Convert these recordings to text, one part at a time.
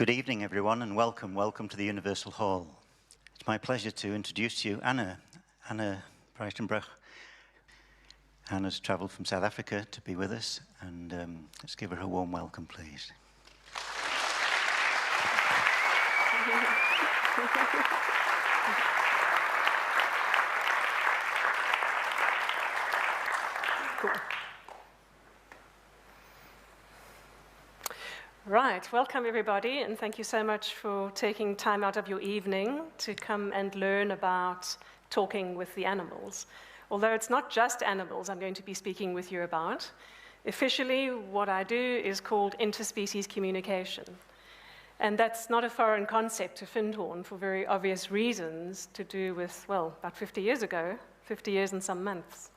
Good evening, everyone, and welcome to the Universal Hall. It's my pleasure to introduce you Anna Breytenbach. Anna's travelled from South Africa to be with us, and let's give her a warm welcome, please. Cool. Right, welcome everybody, and thank you so much for taking time out of your evening to come and learn about talking with the animals. Although it's not just animals I'm going to be speaking with you about. Officially, what I do is called interspecies communication. And that's not a foreign concept to Findhorn for very obvious reasons to do with, well, about 50 years ago, 50 years and some months.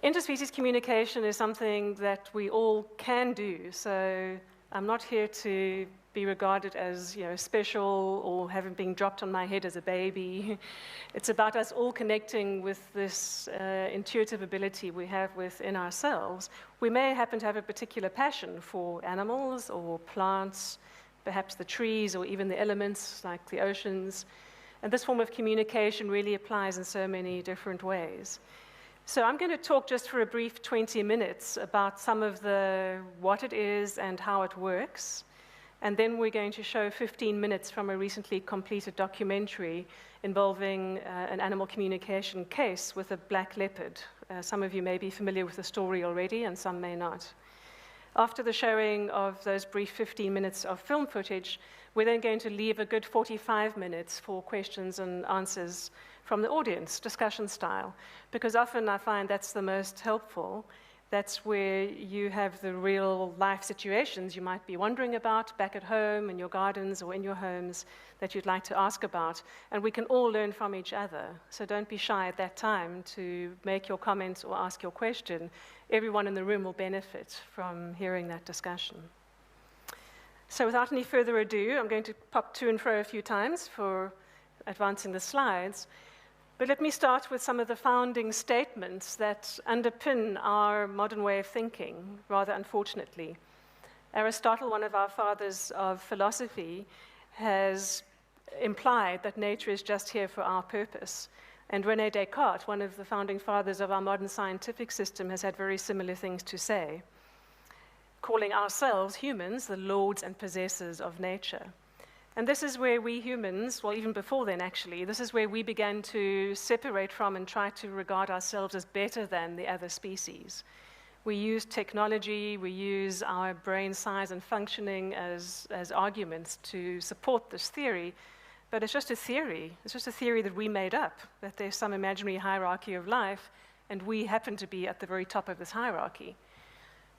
Interspecies communication is something that we all can do, so I'm not here to be regarded as, special or having been dropped on my head as a baby. It's about us all connecting with this intuitive ability we have within ourselves. We may happen to have a particular passion for animals or plants, perhaps the trees or even the elements like the oceans. And this form of communication really applies in so many different ways. So I'm going to talk just for a brief 20 minutes about some of what it is and how it works. And then we're going to show 15 minutes from a recently completed documentary involving an animal communication case with a black leopard. Some of you may be familiar with the story already, and some may not. After the showing of those brief 15 minutes of film footage, we're then going to leave a good 45 minutes for questions and answers from the audience, discussion style, because often I find that's the most helpful. That's where you have the real life situations you might be wondering about back at home, in your gardens or in your homes that you'd like to ask about, and we can all learn from each other. So don't be shy at that time to make your comments or ask your question. Everyone in the room will benefit from hearing that discussion. So without any further ado, I'm going to pop to and fro a few times for advancing the slides. But let me start with some of the founding statements that underpin our modern way of thinking, rather unfortunately. Aristotle, one of our fathers of philosophy, has implied that nature is just here for our purpose. And René Descartes, one of the founding fathers of our modern scientific system, has had very similar things to say, calling ourselves, humans, the lords and possessors of nature. And this is where we humans, well, even before then actually, this is where we began to separate from and try to regard ourselves as better than the other species. We use technology, we use our brain size and functioning as arguments to support this theory, but it's just a theory. It's just a theory that we made up, that there's some imaginary hierarchy of life, and we happen to be at the very top of this hierarchy.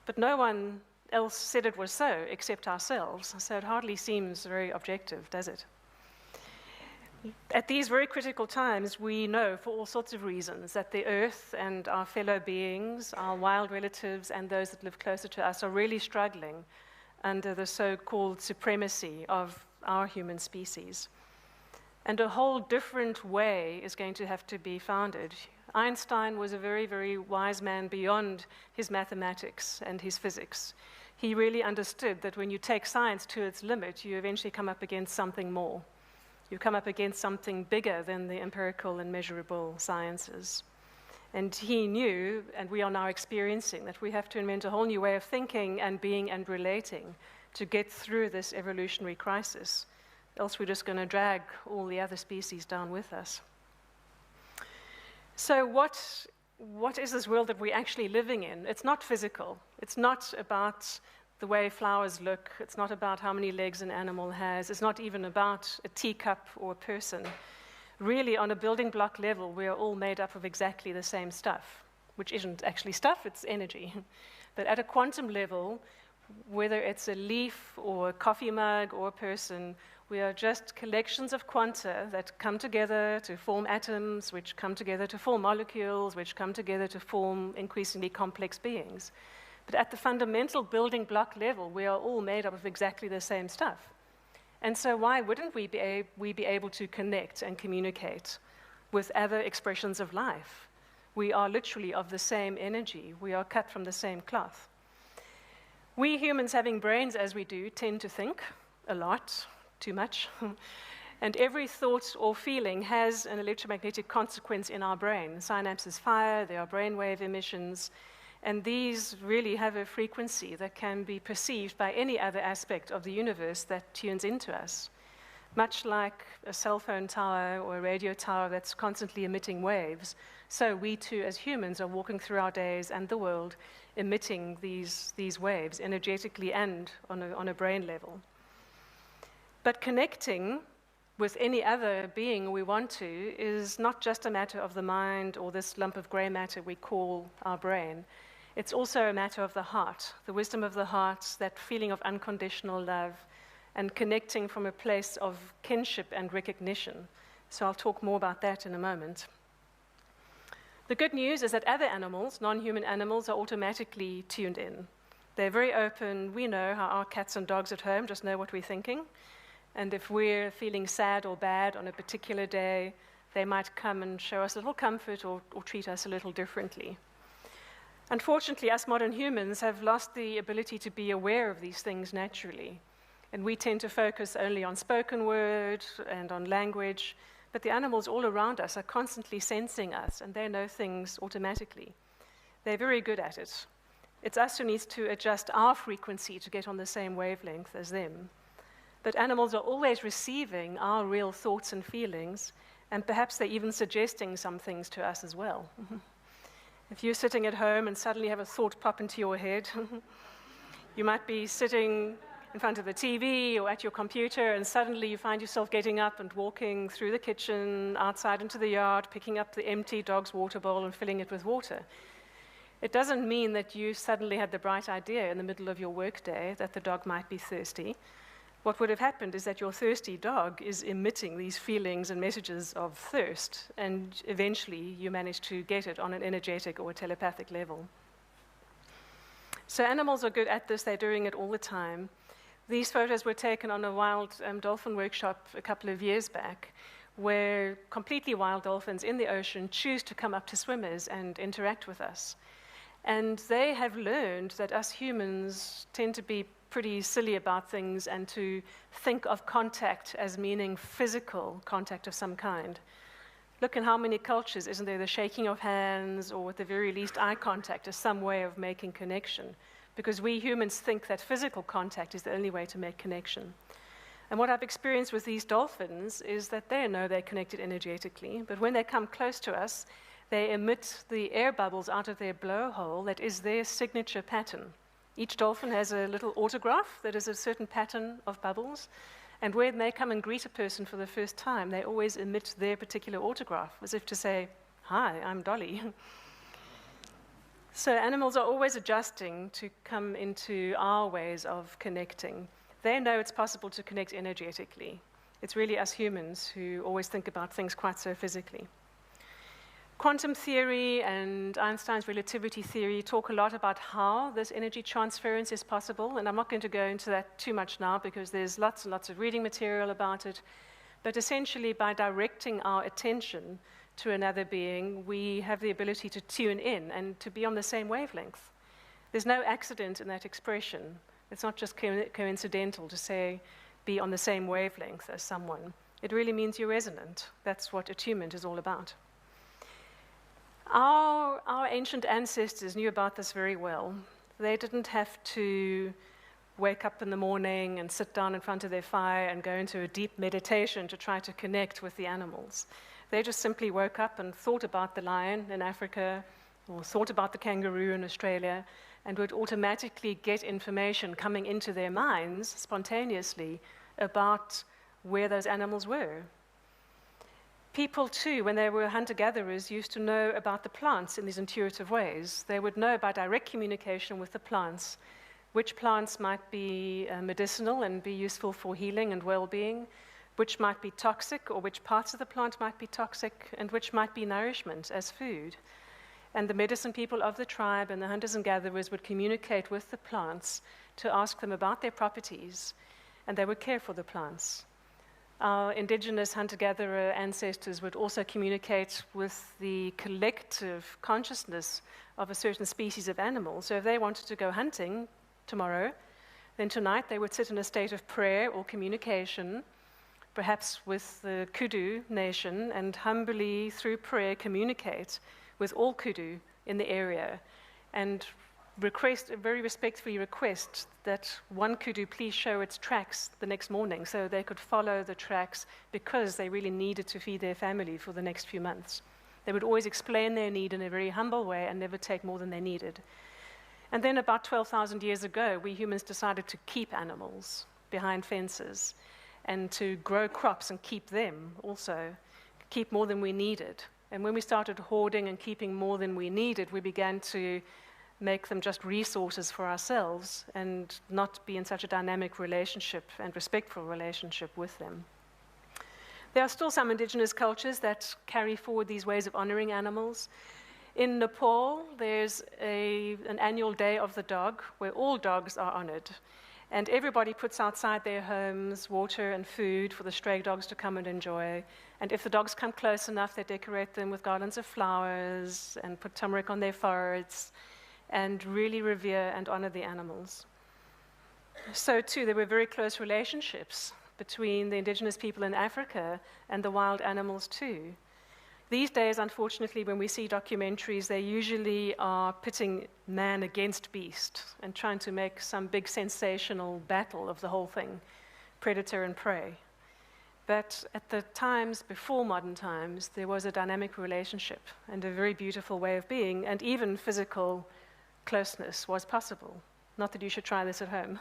But no one else said it was so, except ourselves, so it hardly seems very objective, does it? At these very critical times, we know for all sorts of reasons that the Earth and our fellow beings, our wild relatives and those that live closer to us are really struggling under the so-called supremacy of our human species. And a whole different way is going to have to be founded. Einstein was a very, very wise man beyond his mathematics and his physics. He really understood that when you take science to its limit, you eventually come up against something more. You come up against something bigger than the empirical and measurable sciences. And he knew, and we are now experiencing, that we have to invent a whole new way of thinking and being and relating to get through this evolutionary crisis. Else we're just going to drag all the other species down with us. So what is this world that we're actually living in? It's not physical. It's not about the way flowers look. It's not about how many legs an animal has. It's not even about a teacup or a person. Really, on a building block level, we are all made up of exactly the same stuff, which isn't actually stuff, it's energy. But at a quantum level, whether it's a leaf or a coffee mug or a person, we are just collections of quanta that come together to form atoms, which come together to form molecules, which come together to form increasingly complex beings. But at the fundamental building block level, we are all made up of exactly the same stuff. And so why wouldn't we be able to connect and communicate with other expressions of life? We are literally of the same energy. We are cut from the same cloth. We humans, having brains as we do, tend to think, a lot, too much. And every thought or feeling has an electromagnetic consequence in our brain. Synapses fire, there are brainwave emissions, and these really have a frequency that can be perceived by any other aspect of the universe that tunes into us. Much like a cell phone tower or a radio tower that's constantly emitting waves, so we too as humans are walking through our days and the world emitting these waves energetically and on a brain level. But connecting with any other being we want to is not just a matter of the mind or this lump of gray matter we call our brain. It's also a matter of the heart, the wisdom of the heart, that feeling of unconditional love, and connecting from a place of kinship and recognition. So I'll talk more about that in a moment. The good news is that other animals, non-human animals, are automatically tuned in. They're very open. We know how our cats and dogs at home just know what we're thinking. And if we're feeling sad or bad on a particular day, they might come and show us a little comfort or treat us a little differently. Unfortunately, us modern humans have lost the ability to be aware of these things naturally. And we tend to focus only on spoken word and on language, but the animals all around us are constantly sensing us, and they know things automatically. They're very good at it. It's us who needs to adjust our frequency to get on the same wavelength as them. But animals are always receiving our real thoughts and feelings, and perhaps they're even suggesting some things to us as well. If you're sitting at home and suddenly have a thought pop into your head, you might be sitting in front of the TV or at your computer, and suddenly you find yourself getting up and walking through the kitchen, outside into the yard, picking up the empty dog's water bowl and filling it with water. It doesn't mean that you suddenly had the bright idea in the middle of your workday that the dog might be thirsty. What would have happened is that your thirsty dog is emitting these feelings and messages of thirst, and eventually you manage to get it on an energetic or a telepathic level. So animals are good at this. They're doing it all the time. These photos were taken on a wild dolphin workshop a couple of years back, where completely wild dolphins in the ocean choose to come up to swimmers and interact with us. And they have learned that us humans tend to be pretty silly about things and to think of contact as meaning physical contact of some kind. Look in how many cultures, isn't there, the shaking of hands or at the very least eye contact is some way of making connection, because we humans think that physical contact is the only way to make connection. And what I've experienced with these dolphins is that they know they're connected energetically, but when they come close to us, they emit the air bubbles out of their blowhole that is their signature pattern. Each dolphin has a little autograph that is a certain pattern of bubbles, and when they come and greet a person for the first time, they always emit their particular autograph, as if to say, "Hi, I'm Dolly." So animals are always adjusting to come into our ways of connecting. They know it's possible to connect energetically. It's really us humans who always think about things quite so physically. Quantum theory and Einstein's relativity theory talk a lot about how this energy transference is possible, and I'm not going to go into that too much now because there's lots and lots of reading material about it. But essentially, by directing our attention to another being, we have the ability to tune in and to be on the same wavelength. There's no accident in that expression. It's not just coincidental to say, be on the same wavelength as someone. It really means you're resonant. That's what attunement is all about. Our ancient ancestors knew about this very well. They didn't have to wake up in the morning and sit down in front of their fire and go into a deep meditation to try to connect with the animals. They just simply woke up and thought about the lion in Africa or thought about the kangaroo in Australia and would automatically get information coming into their minds spontaneously about where those animals were. People, too, when they were hunter-gatherers, used to know about the plants in these intuitive ways. They would know by direct communication with the plants which plants might be medicinal and be useful for healing and well-being, which might be toxic or which parts of the plant might be toxic, and which might be nourishment as food. And the medicine people of the tribe and the hunters and gatherers would communicate with the plants to ask them about their properties, and they would care for the plants. Our indigenous hunter-gatherer ancestors would also communicate with the collective consciousness of a certain species of animal. So if they wanted to go hunting tomorrow, Then tonight they would sit in a state of prayer or communication, perhaps with the kudu nation, and humbly, through prayer, communicate with all kudu in the area, and very respectfully request that one kudu please show its tracks the next morning so they could follow the tracks because they really needed to feed their family for the next few months. They would always explain their need in a very humble way and never take more than they needed. And then about 12,000 years ago, we humans decided to keep animals behind fences and to grow crops and keep them also, keep more than we needed. And when we started hoarding and keeping more than we needed, we began to make them just resources for ourselves and not be in such a dynamic relationship and respectful relationship with them. There are still some indigenous cultures that carry forward these ways of honoring animals. In Nepal, there's an annual day of the dog where all dogs are honored. And everybody puts outside their homes water and food for the stray dogs to come and enjoy. And if the dogs come close enough, they decorate them with garlands of flowers and put turmeric on their foreheads and really revere and honor the animals. So too, there were very close relationships between the indigenous people in Africa and the wild animals too. These days, unfortunately, when we see documentaries, they usually are pitting man against beast and trying to make some big sensational battle of the whole thing, predator and prey. But at the times before modern times, there was a dynamic relationship and a very beautiful way of being, and even physical closeness was possible. Not that you should try this at home.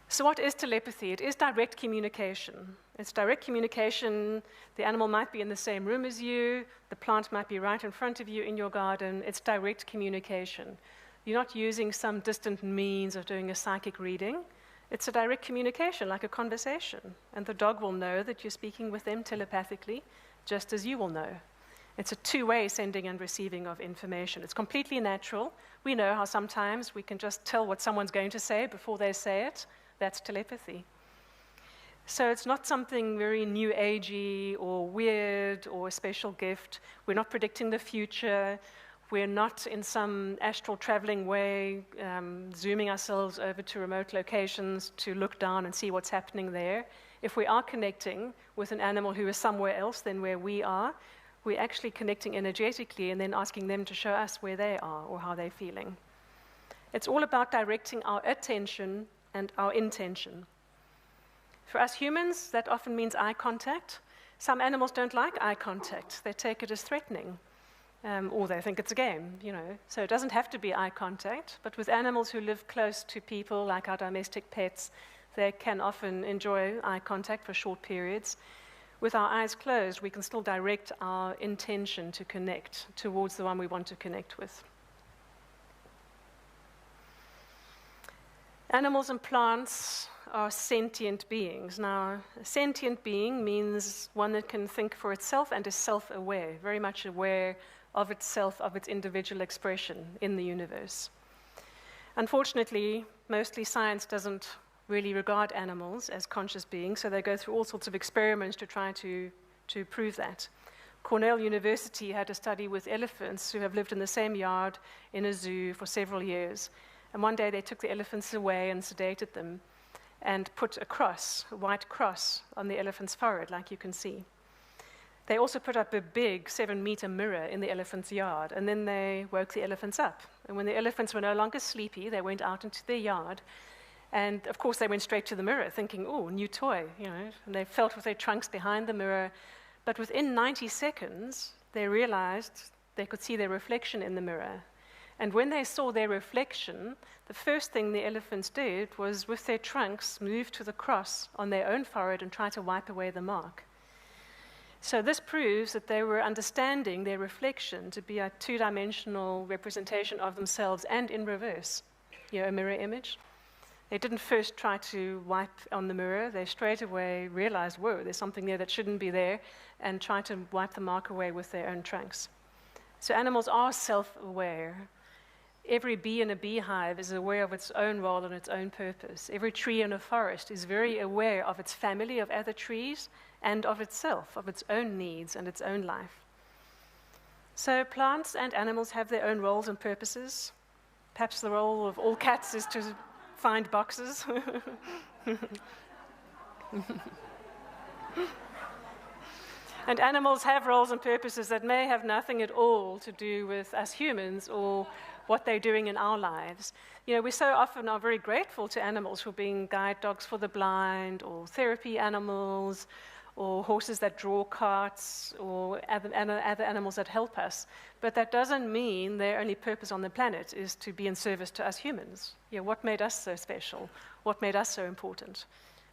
So what is telepathy? It is direct communication. It's direct communication. The animal might be in the same room as you. The plant might be right in front of you in your garden. It's direct communication. You're not using some distant means of doing a psychic reading. It's a direct communication, like a conversation. And the dog will know that you're speaking with them telepathically, just as you will know. It's a two-way sending and receiving of information. It's completely natural. We know how sometimes we can just tell what someone's going to say before they say it. That's telepathy. So it's not something very new agey or weird or a special gift. We're not predicting the future. We're not in some astral traveling way, zooming ourselves over to remote locations to look down and see what's happening there. If we are connecting with an animal who is somewhere else than where we are, we're actually connecting energetically and then asking them to show us where they are or how they're feeling. It's all about directing our attention and our intention. For us humans, that often means eye contact. Some animals don't like eye contact. They take it as threatening, or they think it's a game, you know. So it doesn't have to be eye contact, but with animals who live close to people, like our domestic pets, they can often enjoy eye contact for short periods. With our eyes closed, we can still direct our intention to connect towards the one we want to connect with. Animals and plants are sentient beings. Now, a sentient being means one that can think for itself and is self-aware, very much aware of itself, of its individual expression in the universe. Unfortunately, mostly science doesn't really regard animals as conscious beings, so they go through all sorts of experiments to try to prove that. Cornell University had a study with elephants who have lived in the same yard in a zoo for several years. And one day they took the elephants away and sedated them and put a cross, a white cross, on the elephant's forehead, like you can see. They also put up a big 7-meter mirror in the elephant's yard, and then they woke the elephants up. And when the elephants were no longer sleepy, they went out into their yard. And of course, they went straight to the mirror, thinking, oh, new toy, you know. And they felt with their trunks behind the mirror. But within 90 seconds, they realized they could see their reflection in the mirror. And when they saw their reflection, the first thing the elephants did was, with their trunks, move to the cross on their own forehead and try to wipe away the mark. So this proves that they were understanding their reflection to be a two-dimensional representation of themselves and in reverse, you know, a mirror image. They didn't first try to wipe on the mirror. They straight away realized, whoa, there's something there that shouldn't be there, and tried to wipe the mark away with their own trunks. So animals are self-aware. Every bee in a beehive is aware of its own role and its own purpose. Every tree in a forest is very aware of its family of other trees and of itself, of its own needs and its own life. So plants and animals have their own roles and purposes. Perhaps the role of all cats is to find boxes. And animals have roles and purposes that may have nothing at all to do with us humans or what they're doing in our lives. You know, we so often are very grateful to animals for being guide dogs for the blind, or therapy animals, or horses that draw carts, or other animals that help us. But that doesn't mean their only purpose on the planet is to be in service to us humans. You know, what made us so special? What made us so important?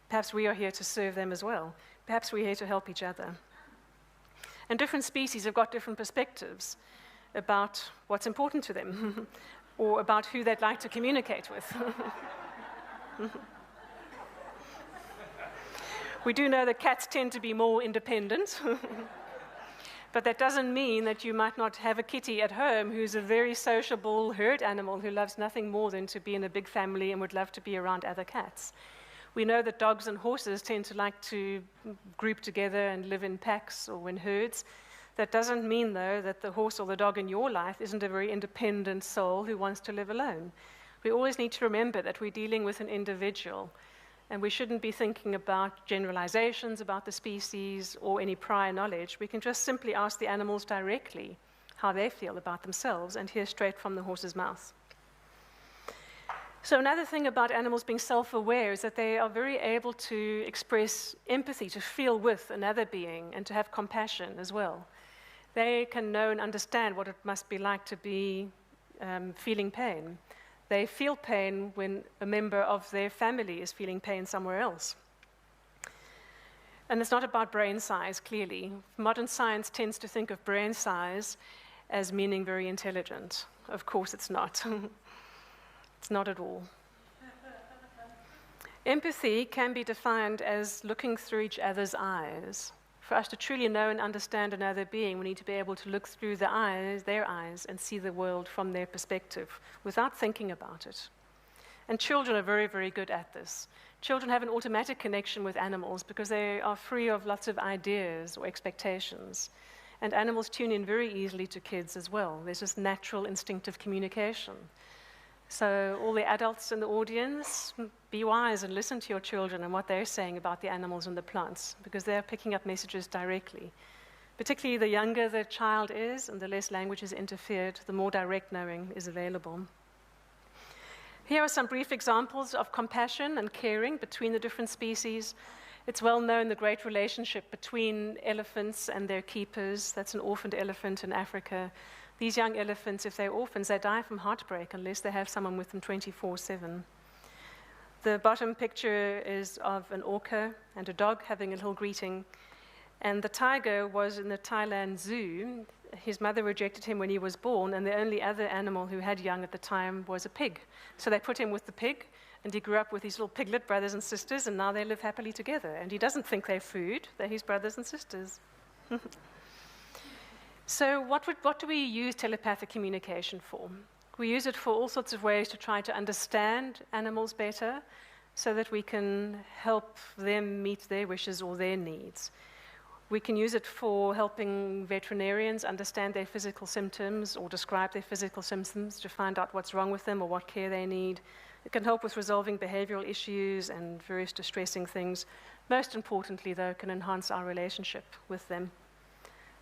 Perhaps we are here to serve them as well. Perhaps we're here to help each other. And different species have got different perspectives about what's important to them, or about who they'd like to communicate with. We do know that cats tend to be more independent, but that doesn't mean that you might not have a kitty at home who's a very sociable herd animal who loves nothing more than to be in a big family and would love to be around other cats. We know that dogs and horses tend to like to group together and live in packs or in herds. That doesn't mean, though, that the horse or the dog in your life isn't a very independent soul who wants to live alone. We always need to remember that we're dealing with an individual, and we shouldn't be thinking about generalizations about the species or any prior knowledge. We can just simply ask the animals directly how they feel about themselves and hear straight from the horse's mouth. So another thing about animals being self-aware is that they are very able to express empathy, to feel with another being, and to have compassion as well. They can know and understand what it must be like to be feeling pain. They feel pain when a member of their family is feeling pain somewhere else. And it's not about brain size, clearly. Modern science tends to think of brain size as meaning very intelligent. Of course it's not. It's not at all. Empathy can be defined as looking through each other's eyes. For us to truly know and understand another being, we need to be able to look through their eyes, and see the world from their perspective without thinking about it. And children are very, very good at this. Children have an automatic connection with animals because they are free of lots of ideas or expectations. And animals tune in very easily to kids as well. There's this natural instinctive communication. So all the adults in the audience, be wise and listen to your children and what they're saying about the animals and the plants, because they're picking up messages directly. Particularly the younger the child is and the less language is interfered, the more direct knowing is available. Here are some brief examples of compassion and caring between the different species. It's well known the great relationship between elephants and their keepers. That's an orphaned elephant in Africa. These young elephants, if they're orphans, they die from heartbreak unless they have someone with them 24/7. The bottom picture is of an orca and a dog having a little greeting. And the tiger was in the Thailand zoo. His mother rejected him when he was born, and the only other animal who had young at the time was a pig. So they put him with the pig, and he grew up with his little piglet brothers and sisters, and now they live happily together. And he doesn't think they're food, they're his brothers and sisters. So what do we use telepathic communication for? We use it for all sorts of ways to try to understand animals better so that we can help them meet their wishes or their needs. We can use it for helping veterinarians understand their physical symptoms or describe their physical symptoms to find out what's wrong with them or what care they need. It can help with resolving behavioral issues and various distressing things. Most importantly, though, it can enhance our relationship with them.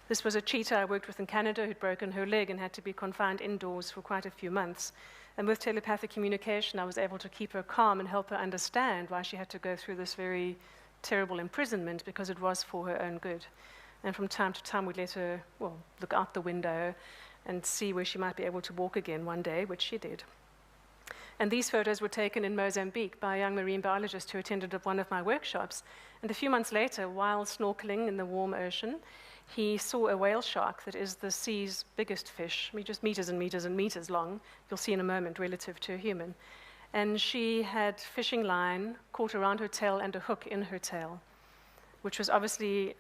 This was a cheetah I worked with in Canada who'd broken her leg and had to be confined indoors for quite a few months. And with telepathic communication, I was able to keep her calm and help her understand why she had to go through this very terrible imprisonment, because it was for her own good. And from time to time, we'd let her, look out the window and see where she might be able to walk again one day, which she did. And these photos were taken in Mozambique by a young marine biologist who attended one of my workshops. And a few months later, while snorkeling in the warm ocean, he saw a whale shark that is the sea's biggest fish, just meters and meters and meters long. You'll see in a moment relative to a human. And she had fishing line caught around her tail and a hook in her tail, which was obviously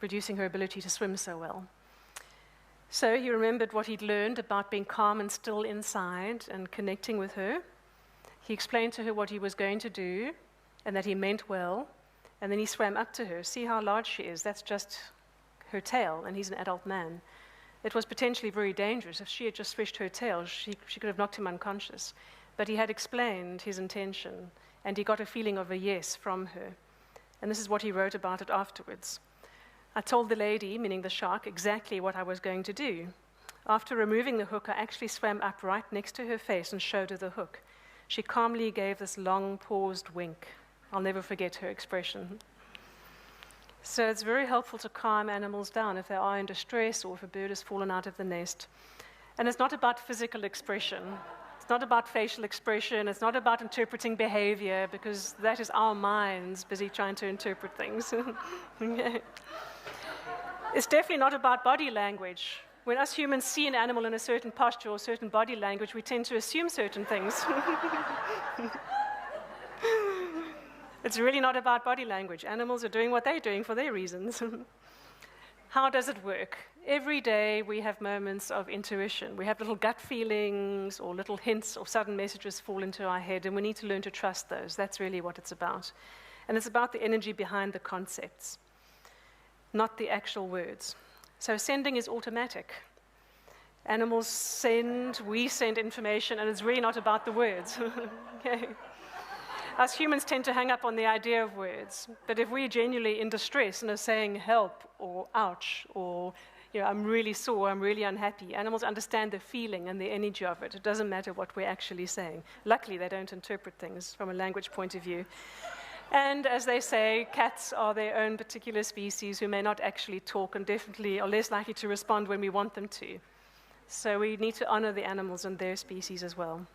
reducing her ability to swim so well. So he remembered what he'd learned about being calm and still inside and connecting with her. He explained to her what he was going to do and that he meant well. And then he swam up to her. See how large she is. That's just her tail, and he's an adult man. It was potentially very dangerous. If she had just swished her tail, she could have knocked him unconscious. But he had explained his intention, and he got a feeling of a yes from her. And this is what he wrote about it afterwards. I told the lady, meaning the shark, exactly what I was going to do. After removing the hook, I actually swam up right next to her face and showed her the hook. She calmly gave this long, paused wink. I'll never forget her expression. So it's very helpful to calm animals down if they are in distress or if a bird has fallen out of the nest. And it's not about physical expression. It's not about facial expression. It's not about interpreting behavior, because that is our minds busy trying to interpret things. It's definitely not about body language. When us humans see an animal in a certain posture or certain body language, we tend to assume certain things. It's really not about body language. Animals are doing what they're doing for their reasons. How does it work? Every day we have moments of intuition. We have little gut feelings or little hints or sudden messages fall into our head, and we need to learn to trust those. That's really what it's about. And it's about the energy behind the concepts, not the actual words. So sending is automatic. Animals send, we send information, and it's really not about the words. Okay. Us humans tend to hang up on the idea of words, but if we're genuinely in distress and are saying help or ouch or I'm really sore, I'm really unhappy, animals understand the feeling and the energy of it. It doesn't matter what we're actually saying. Luckily, they don't interpret things from a language point of view. And as they say, cats are their own particular species who may not actually talk and definitely are less likely to respond when we want them to. So we need to honor the animals and their species as well.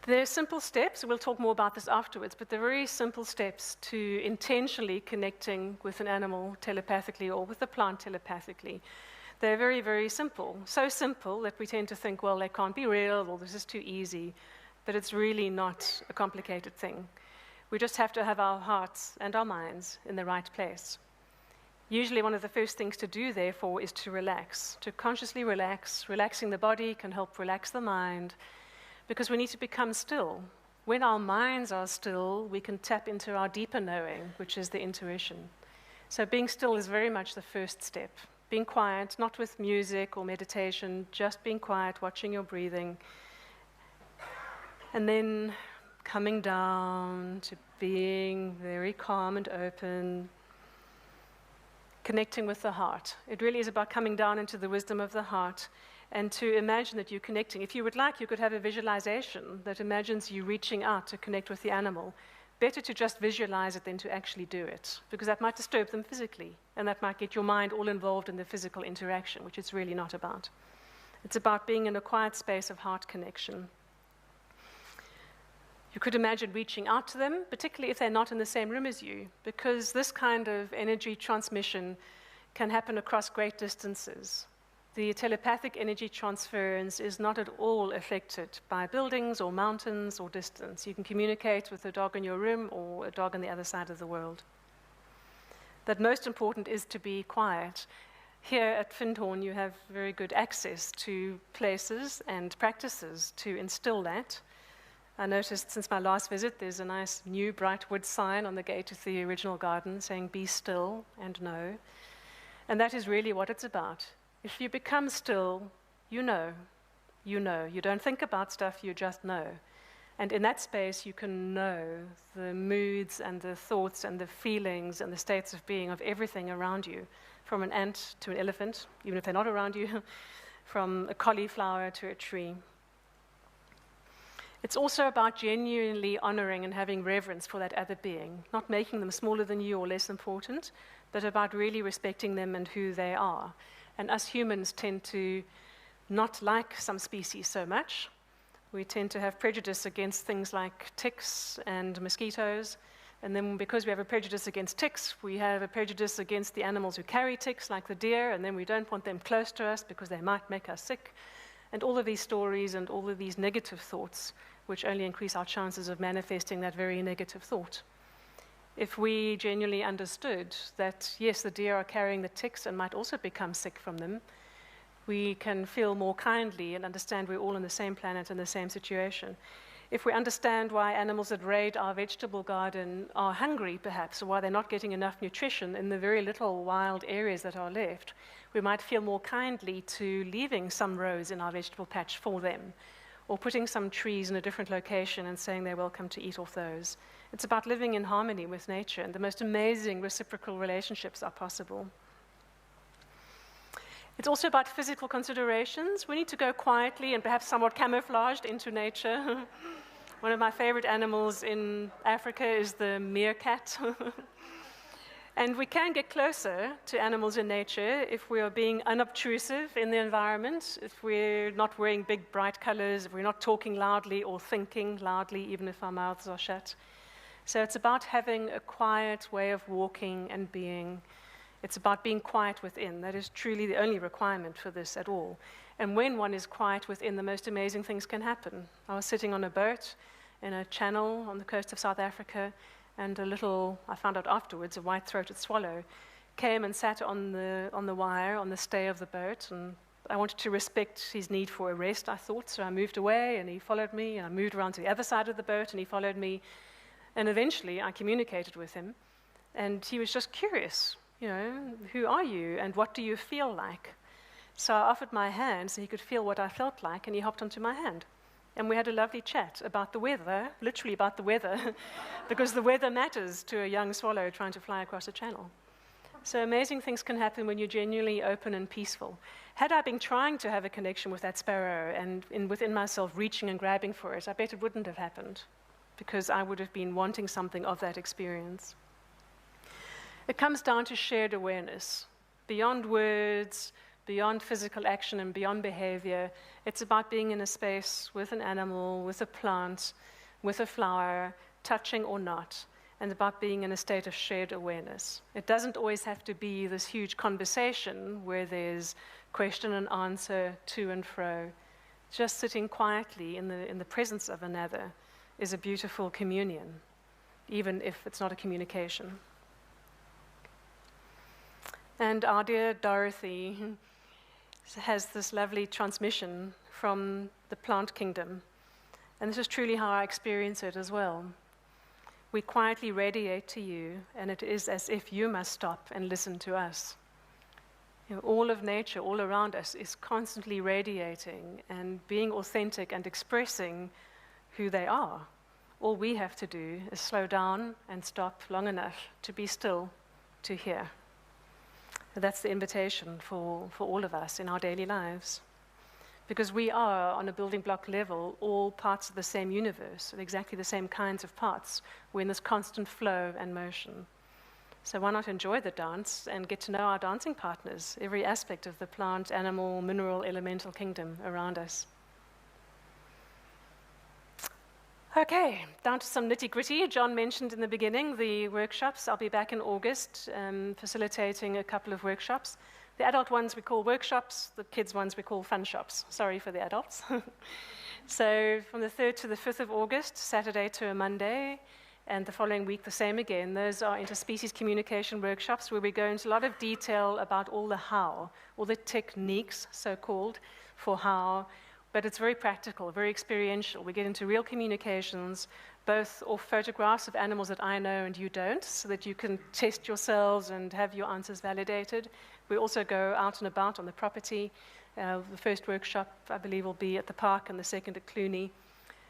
There are simple steps, we'll talk more about this afterwards, but they're very simple steps to intentionally connecting with an animal telepathically or with a plant telepathically. They're very, very simple. So simple that we tend to think, well, they can't be real, or this is too easy. But it's really not a complicated thing. We just have to have our hearts and our minds in the right place. Usually one of the first things to do, therefore, is to relax, to consciously relax. Relaxing the body can help relax the mind, because we need to become still. When our minds are still, we can tap into our deeper knowing, which is the intuition. So being still is very much the first step. Being quiet, not with music or meditation, just being quiet, watching your breathing, and then coming down to being very calm and open, connecting with the heart. It really is about coming down into the wisdom of the heart, and to imagine that you're connecting. If you would like, you could have a visualization that imagines you reaching out to connect with the animal. Better to just visualize it than to actually do it, because that might disturb them physically, and that might get your mind all involved in the physical interaction, which it's really not about. It's about being in a quiet space of heart connection. You could imagine reaching out to them, particularly if they're not in the same room as you, because this kind of energy transmission can happen across great distances. The telepathic energy transference is not at all affected by buildings or mountains or distance. You can communicate with a dog in your room or a dog on the other side of the world. But most important is to be quiet. Here at Findhorn, you have very good access to places and practices to instill that. I noticed since my last visit, there's a nice new bright wood sign on the gate of the original garden saying, "Be still and know." And that is really what it's about. If you become still, you know. You know. You don't think about stuff, you just know. And in that space, you can know the moods and the thoughts and the feelings and the states of being of everything around you, from an ant to an elephant, even if they're not around you, from a cauliflower to a tree. It's also about genuinely honoring and having reverence for that other being, not making them smaller than you or less important, but about really respecting them and who they are. And us humans tend to not like some species so much. We tend to have prejudice against things like ticks and mosquitoes. And then because we have a prejudice against ticks, we have a prejudice against the animals who carry ticks, like the deer, and then we don't want them close to us because they might make us sick. And all of these stories and all of these negative thoughts, which only increase our chances of manifesting that very negative thought. If we genuinely understood that, yes, the deer are carrying the ticks and might also become sick from them, we can feel more kindly and understand we're all on the same planet and the same situation. If we understand why animals that raid our vegetable garden are hungry, perhaps, or why they're not getting enough nutrition in the very little wild areas that are left, we might feel more kindly to leaving some rows in our vegetable patch for them, or putting some trees in a different location and saying they're welcome to eat off those. It's about living in harmony with nature, and the most amazing reciprocal relationships are possible. It's also about physical considerations. We need to go quietly and perhaps somewhat camouflaged into nature. One of my favorite animals in Africa is the meerkat. And we can get closer to animals in nature if we are being unobtrusive in the environment, if we're not wearing big, bright colors, if we're not talking loudly or thinking loudly, even if our mouths are shut. So it's about having a quiet way of walking and being. It's about being quiet within. That is truly the only requirement for this at all. And when one is quiet within, the most amazing things can happen. I was sitting on a boat in a channel on the coast of South Africa, and I found out afterwards, a white-throated swallow came and sat on the wire, on the stay of the boat, and I wanted to respect his need for a rest, I thought, so I moved away, and he followed me, and I moved around to the other side of the boat, and he followed me, and eventually I communicated with him, and he was just curious. Who are you and what do you feel like? So I offered my hand so he could feel what I felt like, and he hopped onto my hand. And we had a lovely chat about the weather, literally about the weather, because the weather matters to a young swallow trying to fly across a channel. So amazing things can happen when you're genuinely open and peaceful. Had I been trying to have a connection with that sparrow and within myself reaching and grabbing for it, I bet it wouldn't have happened, because I would have been wanting something of that experience. It comes down to shared awareness. Beyond words, beyond physical action, and beyond behavior, it's about being in a space with an animal, with a plant, with a flower, touching or not, and about being in a state of shared awareness. It doesn't always have to be this huge conversation where there's question and answer to and fro. Just sitting quietly in the presence of another is a beautiful communion, even if it's not a communication. And our dear Dorothy has this lovely transmission from the plant kingdom. And this is truly how I experience it as well. We quietly radiate to you, and it is as if you must stop and listen to us. All of nature, all around us, is constantly radiating and being authentic and expressing who they are. All we have to do is slow down and stop long enough to be still, to hear. That's the invitation for all of us in our daily lives. Because we are, on a building block level, all parts of the same universe, and exactly the same kinds of parts. We're in this constant flow and motion. So why not enjoy the dance and get to know our dancing partners, every aspect of the plant, animal, mineral, elemental kingdom around us. Okay, down to some nitty-gritty. John mentioned in the beginning the workshops. I'll be back in August facilitating a couple of workshops. The adult ones we call workshops, the kids ones we call fun shops. Sorry for the adults. So from the 3rd to the 5th of August, Saturday to a Monday, and the following week the same again. Those are interspecies communication workshops where we go into a lot of detail about all the how, all the techniques, so-called, for how. But it's very practical, very experiential. We get into real communications, both off photographs of animals that I know and you don't, so that you can test yourselves and have your answers validated. We also go out and about on the property. The first workshop, I believe, will be at the park, and the second at Cluny.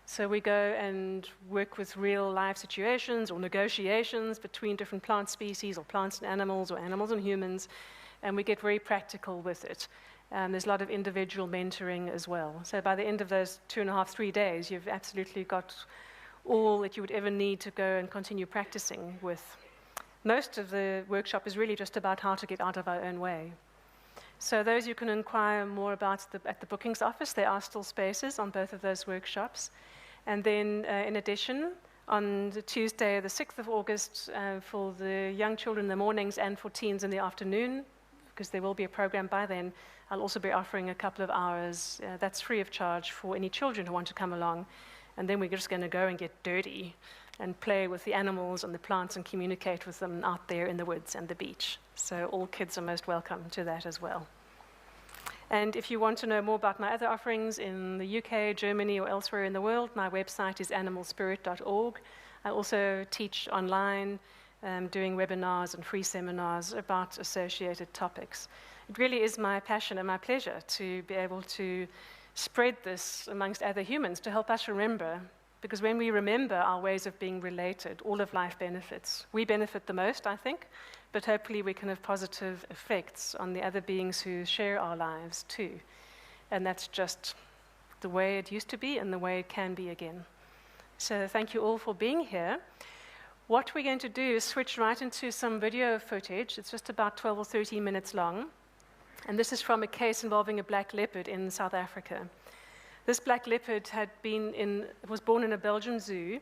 So we go and work with real life situations or negotiations between different plant species or plants and animals or animals and humans, and we get very practical with it. There's a lot of individual mentoring as well. So by the end of those 2.5, 3 days, you've absolutely got all that you would ever need to go and continue practicing with. Most of the workshop is really just about how to get out of our own way. So those you can inquire more about at the bookings office. There are still spaces on both of those workshops. And then in addition, on the Tuesday, the 6th of August, for the young children in the mornings and for teens in the afternoon, because there will be a program by then, I'll also be offering a couple of hours. That's free of charge for any children who want to come along. And then we're just going to go and get dirty and play with the animals and the plants and communicate with them out there in the woods and the beach. So all kids are most welcome to that as well. And if you want to know more about my other offerings in the UK, Germany, or elsewhere in the world, my website is animalspirit.org. I also teach online, doing webinars and free seminars about associated topics. It really is my passion and my pleasure to be able to spread this amongst other humans to help us remember. Because when we remember our ways of being related, all of life benefits. We benefit the most, I think, but hopefully we can have positive effects on the other beings who share our lives too. And that's just the way it used to be and the way it can be again. So thank you all for being here. What we're going to do is switch right into some video footage. It's just about 12 or 13 minutes long. And this is from a case involving a black leopard in South Africa. This black leopard was born in a Belgian zoo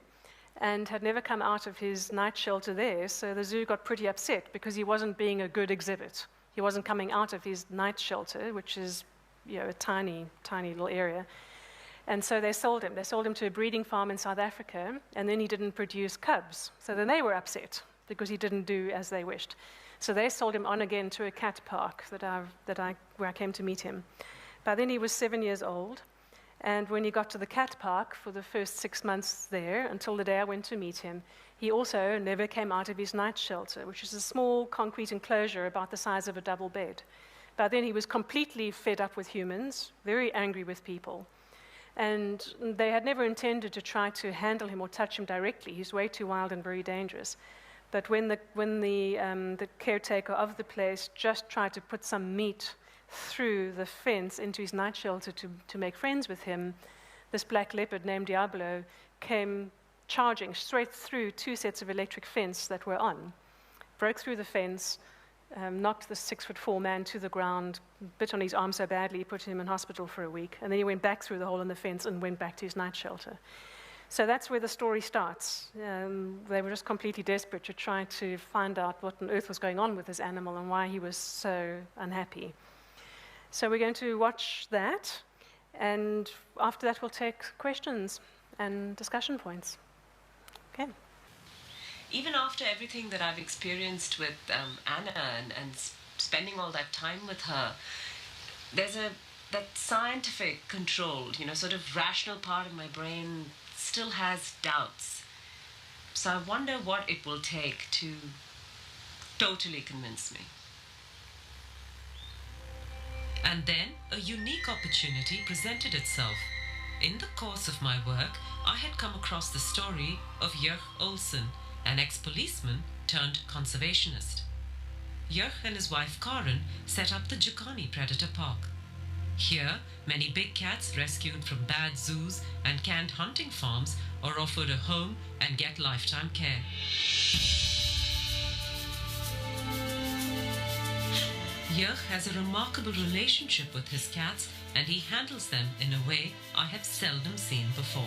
and had never come out of his night shelter there, so the zoo got pretty upset because he wasn't being a good exhibit. He wasn't coming out of his night shelter, which is a tiny, tiny little area. And so they sold him. They sold him to a breeding farm in South Africa, and then he didn't produce cubs. So then they were upset because he didn't do as they wished. So they sold him on again to a cat park where I came to meet him. By then he was 7 years old. And when he got to the cat park for the first 6 months there, until the day I went to meet him, he also never came out of his night shelter, which is a small concrete enclosure about the size of a double bed. By then he was completely fed up with humans, very angry with people. And they had never intended to try to handle him or touch him directly. He's way too wild and very dangerous. But when the caretaker of the place just tried to put some meat through the fence into his night shelter to make friends with him, this black leopard named Diablo came charging straight through 2 sets of electric fence that were on, broke through the fence, knocked the 6'4" man to the ground, bit on his arm so badly he put him in hospital for a week, and then he went back through the hole in the fence and went back to his night shelter. So that's where the story starts. They were just completely desperate to try to find out what on earth was going on with this animal and why he was so unhappy. So we're going to watch that, and after that we'll take questions and discussion points. Okay. Even after everything that I've experienced with Anna and spending all that time with her, there's that scientific controlled, sort of rational part of my brain still has doubts. So I wonder what it will take to totally convince me. And then a unique opportunity presented itself. In the course of my work, I had come across the story of Joch Olsen, an ex-policeman turned conservationist. Joch and his wife Karen set up the Jukani Predator Park. Here, many big cats rescued from bad zoos and canned hunting farms are offered a home and get lifetime care. Joch has a remarkable relationship with his cats, and he handles them in a way I have seldom seen before.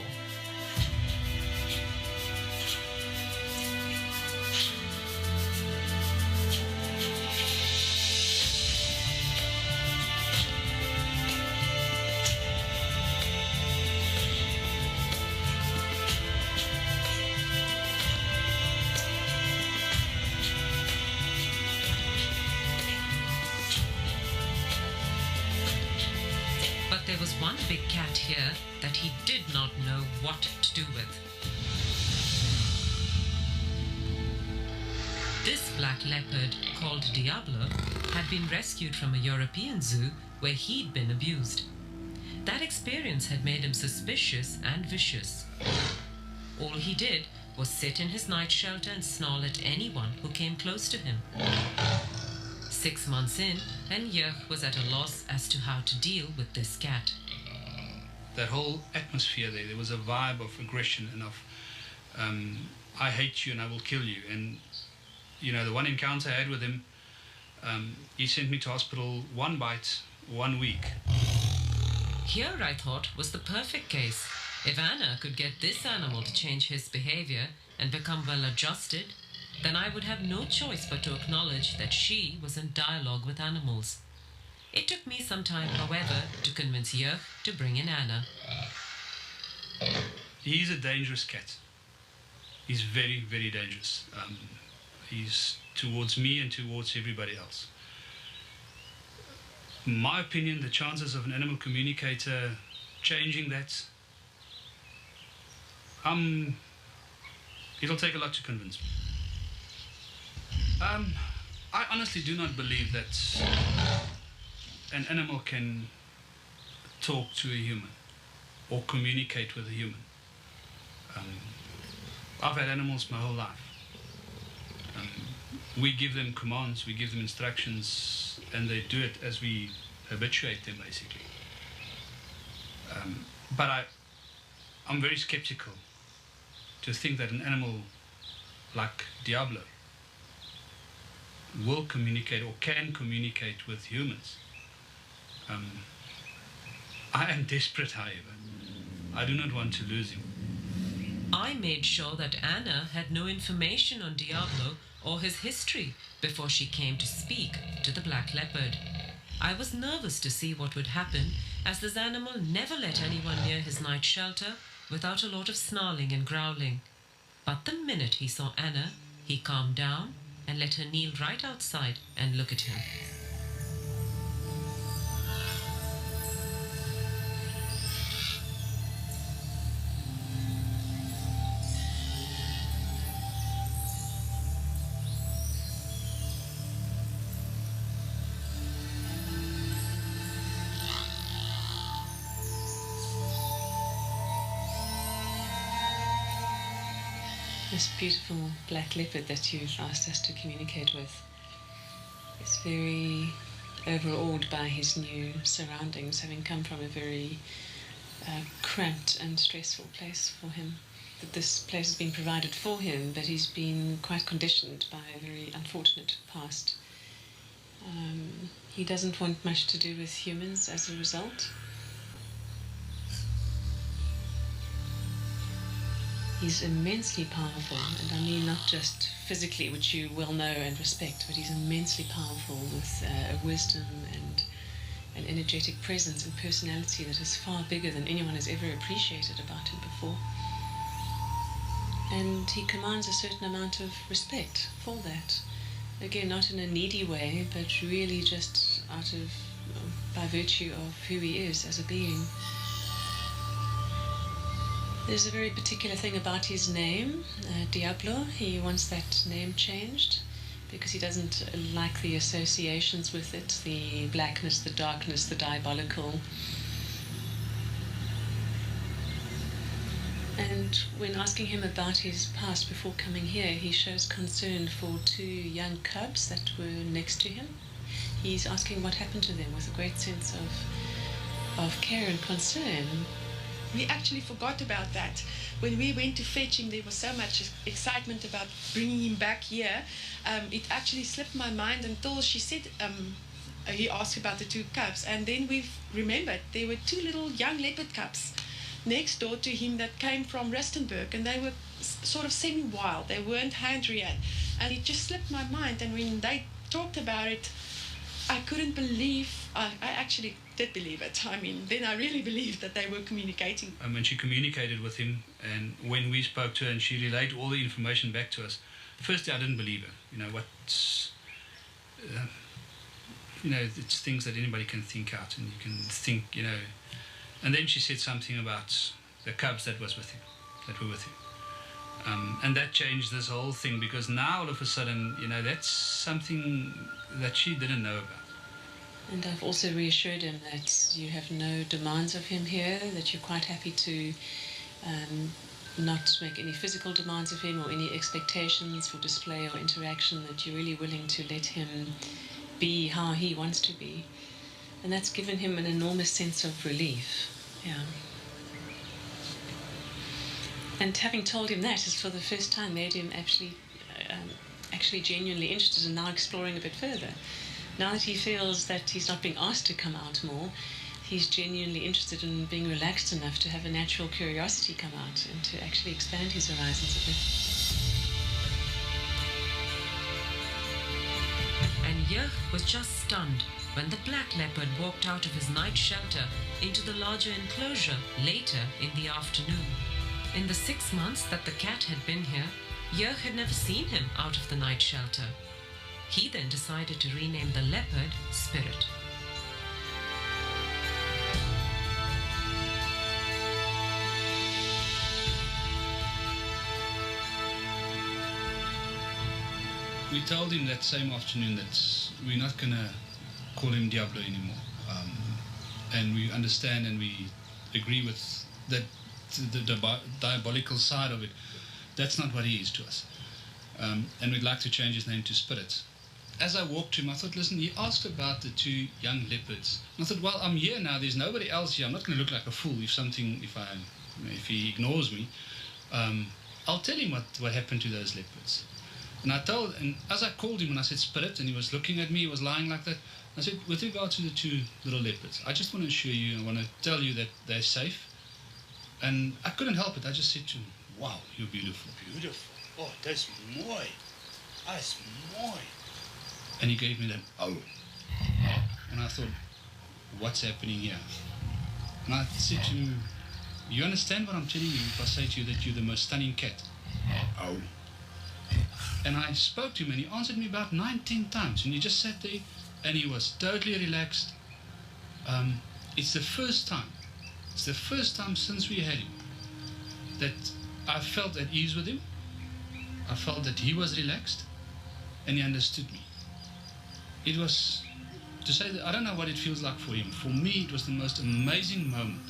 There was one big cat here that he did not know what to do with. This black leopard, called Diablo, had been rescued from a European zoo where he'd been abused. That experience had made him suspicious and vicious. All he did was sit in his night shelter and snarl at anyone who came close to him. 6 months in, and Joch was at a loss as to how to deal with this cat. That whole atmosphere there was a vibe of aggression and of I hate you and I will kill you. And the one encounter I had with him, he sent me to hospital 1 bite, 1 week. Here, I thought, was the perfect case. If Anna could get this animal to change his behavior and become well adjusted, then I would have no choice but to acknowledge that she was in dialogue with animals. It took me some time, however, to convince Joch to bring in Anna. He's a dangerous cat. He's very, very dangerous. He's towards me and towards everybody else. In my opinion, the chances of an animal communicator changing that, it'll take a lot to convince me. I honestly do not believe that an animal can talk to a human or communicate with a human. I've had animals my whole life. We give them commands, we give them instructions, and they do it as we habituate them, basically. But I'm very skeptical to think that an animal like Diablo will communicate or can communicate with humans. I am desperate, however. I do not want to lose him. I made sure that Anna had no information on Diablo or his history before she came to speak to the black leopard. I was nervous to see what would happen, as this animal never let anyone near his night shelter without a lot of snarling and growling. But the minute he saw Anna, he calmed down and let her kneel right outside and look at him. This beautiful black leopard that you've asked us to communicate with is very overawed by his new surroundings, having come from a very cramped and stressful place for him. That this place has been provided for him, but he's been quite conditioned by a very unfortunate past. He doesn't want much to do with humans as a result. He's immensely powerful, and I mean not just physically, which you well know and respect, but he's immensely powerful with a wisdom and an energetic presence and personality that is far bigger than anyone has ever appreciated about him before. And he commands a certain amount of respect for that. Again, not in a needy way, but really just by virtue of who he is as a being. There's a very particular thing about his name, Diablo. He wants that name changed because he doesn't like the associations with it, the blackness, the darkness, the diabolical. And when asking him about his past before coming here, he shows concern for 2 young cubs that were next to him. He's asking what happened to them with a great sense of care and concern. We actually forgot about that. When we went to fetch him, there was so much excitement about bringing him back here. It actually slipped my mind until she said, he asked about the 2 cubs, and then we've remembered there were 2 little young leopard cubs next door to him that came from Breytenbach, and they were sort of semi-wild. They weren't hand-reared, and it just slipped my mind. And when they talked about it, I couldn't believe, I actually did believe it. I mean, then I really believed that they were communicating. When she communicated with him, and when we spoke to her and she relayed all the information back to us, the first day I didn't believe her. It's things that anybody can think out, and you can think, And then she said something about the cubs that were with him. And that changed this whole thing, because now all of a sudden, that's something that she didn't know about. And I've also reassured him that you have no demands of him here, that you're quite happy to not make any physical demands of him or any expectations for display or interaction, that you're really willing to let him be how he wants to be. And that's given him an enormous sense of relief. Yeah. And having told him that has for the first time made him actually genuinely interested in now exploring a bit further. Now that he feels that he's not being asked to come out more, he's genuinely interested in being relaxed enough to have a natural curiosity come out and to actually expand his horizons a bit. And Joch was just stunned when the black leopard walked out of his night shelter into the larger enclosure later in the afternoon. In the 6 months that the cat had been here, Joch had never seen him out of the night shelter. He then decided to rename the leopard Spirit. we told him that same afternoon that we're not going to call him Diablo anymore. And we understand and we agree with that the diabolical side of it. That's not what he is to us. And we'd like to change his name to Spirit. As I walked to him, I thought, listen, he asked about the 2 young leopards. And I thought, well, I'm here now. There's nobody else here. I'm not going to look like a fool if he ignores me. I'll tell him what happened to those leopards. And as I called him and I said, Spirit, and he was looking at me, he was lying like that. I said, with regard to the 2 little leopards, I just want to assure you, I want to tell you that they're safe. And I couldn't help it. I just said to him, wow, you're beautiful. Beautiful. Oh, that's mooi. That's mooi. And he gave me that, oh. And I thought, what's happening here? And I said to him, you understand what I'm telling you if I say to you that you're the most stunning cat? Oh. And I spoke to him and he answered me about 9-10 times. And he just sat there and he was totally relaxed. It's the first time since we had him that I felt at ease with him. I felt that he was relaxed and he understood me. It was, to say that I don't know what it feels like for him. For me, it was the most amazing moment.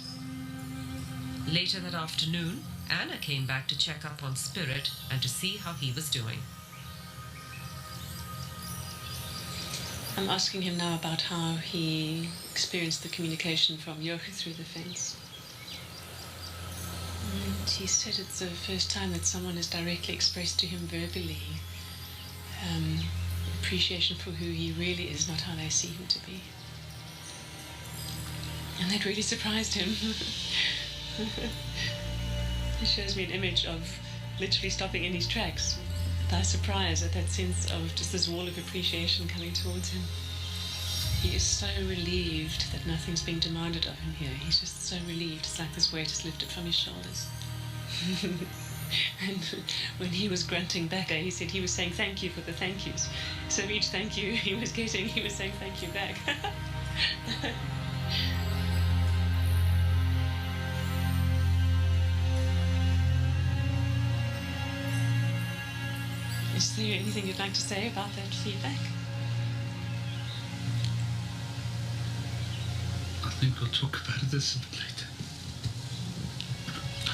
Later that afternoon, Anna came back to check up on Spirit and to see how he was doing. I'm asking him now about how he experienced the communication from Joch through the fence. And he said it's the first time that someone has directly expressed to him verbally appreciation for who he really is, not how they see him to be. And that really surprised him. He shows me an image of literally stopping in his tracks by surprise at that sense of just this wall of appreciation coming towards him. He is so relieved that nothing's being demanded of him here. He's just so relieved. It's like this weight is lifted from his shoulders. And when he was grunting back, he said he was saying thank you for the thank yous. So each thank you he was getting, he was saying thank you back. Is there anything you'd like to say about that feedback? I think we'll talk about this a bit later.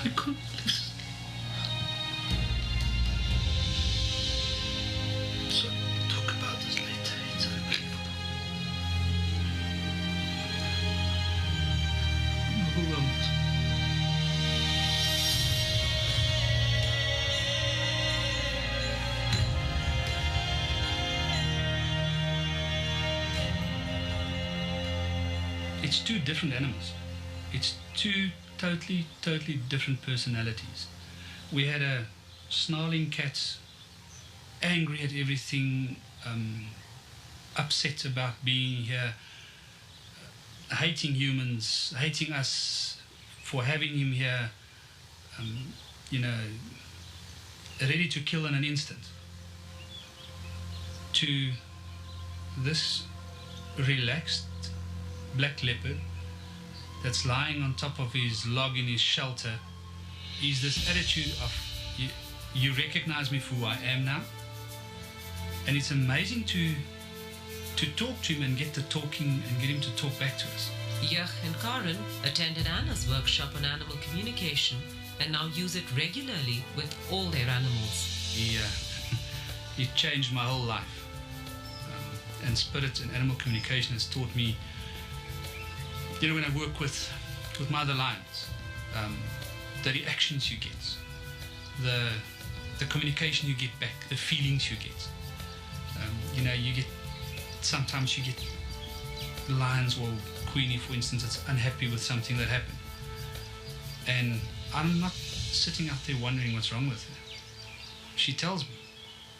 I can't listen. So, talk about this later. It's unbelievable. I'm overwhelmed. It's 2 different animals. It's 2 totally different personalities. We had a snarling cat, angry at everything, upset about being here, hating humans, hating us for having him here, ready to kill in an instant. To this relaxed black leopard that's lying on top of his log in his shelter is this attitude of you recognize me for who I am now. And it's amazing to talk to him and get to talking and get him to talk back to us. Joch and Karen attended Anna's workshop on animal communication and now use it regularly with all their animals. He changed my whole life. And Spirit and animal communication has taught me, when I work with my other lions, the reactions you get, the communication you get back, the feelings you get. Sometimes you get lions or Queenie, for instance, that's unhappy with something that happened. And I'm not sitting out there wondering what's wrong with her. She tells me,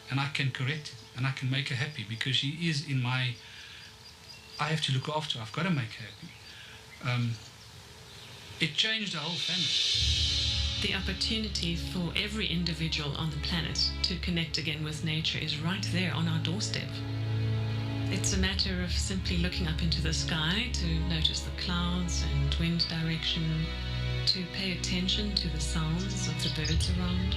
and I can correct it, and I can make her happy because she is I have to look after her. I've got to make her happy. It changed the whole family. The opportunity for every individual on the planet to connect again with nature is right there on our doorstep. It's a matter of simply looking up into the sky to notice the clouds and wind direction, to pay attention to the sounds of the birds around,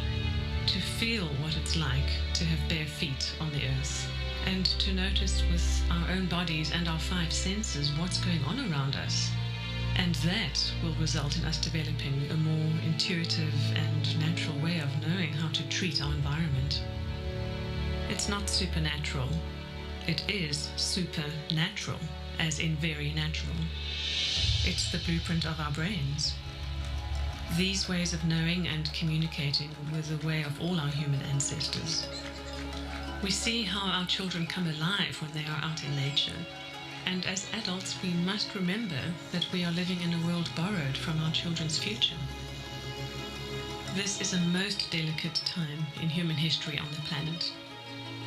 to feel what it's like to have bare feet on the earth, and to notice with our own bodies and our 5 senses what's going on around us. And that will result in us developing a more intuitive and natural way of knowing how to treat our environment. It's not supernatural. It is supernatural, as in very natural. It's the blueprint of our brains. These ways of knowing and communicating were the way of all our human ancestors. We see how our children come alive when they are out in nature. And as adults, we must remember that we are living in a world borrowed from our children's future. This is a most delicate time in human history on the planet.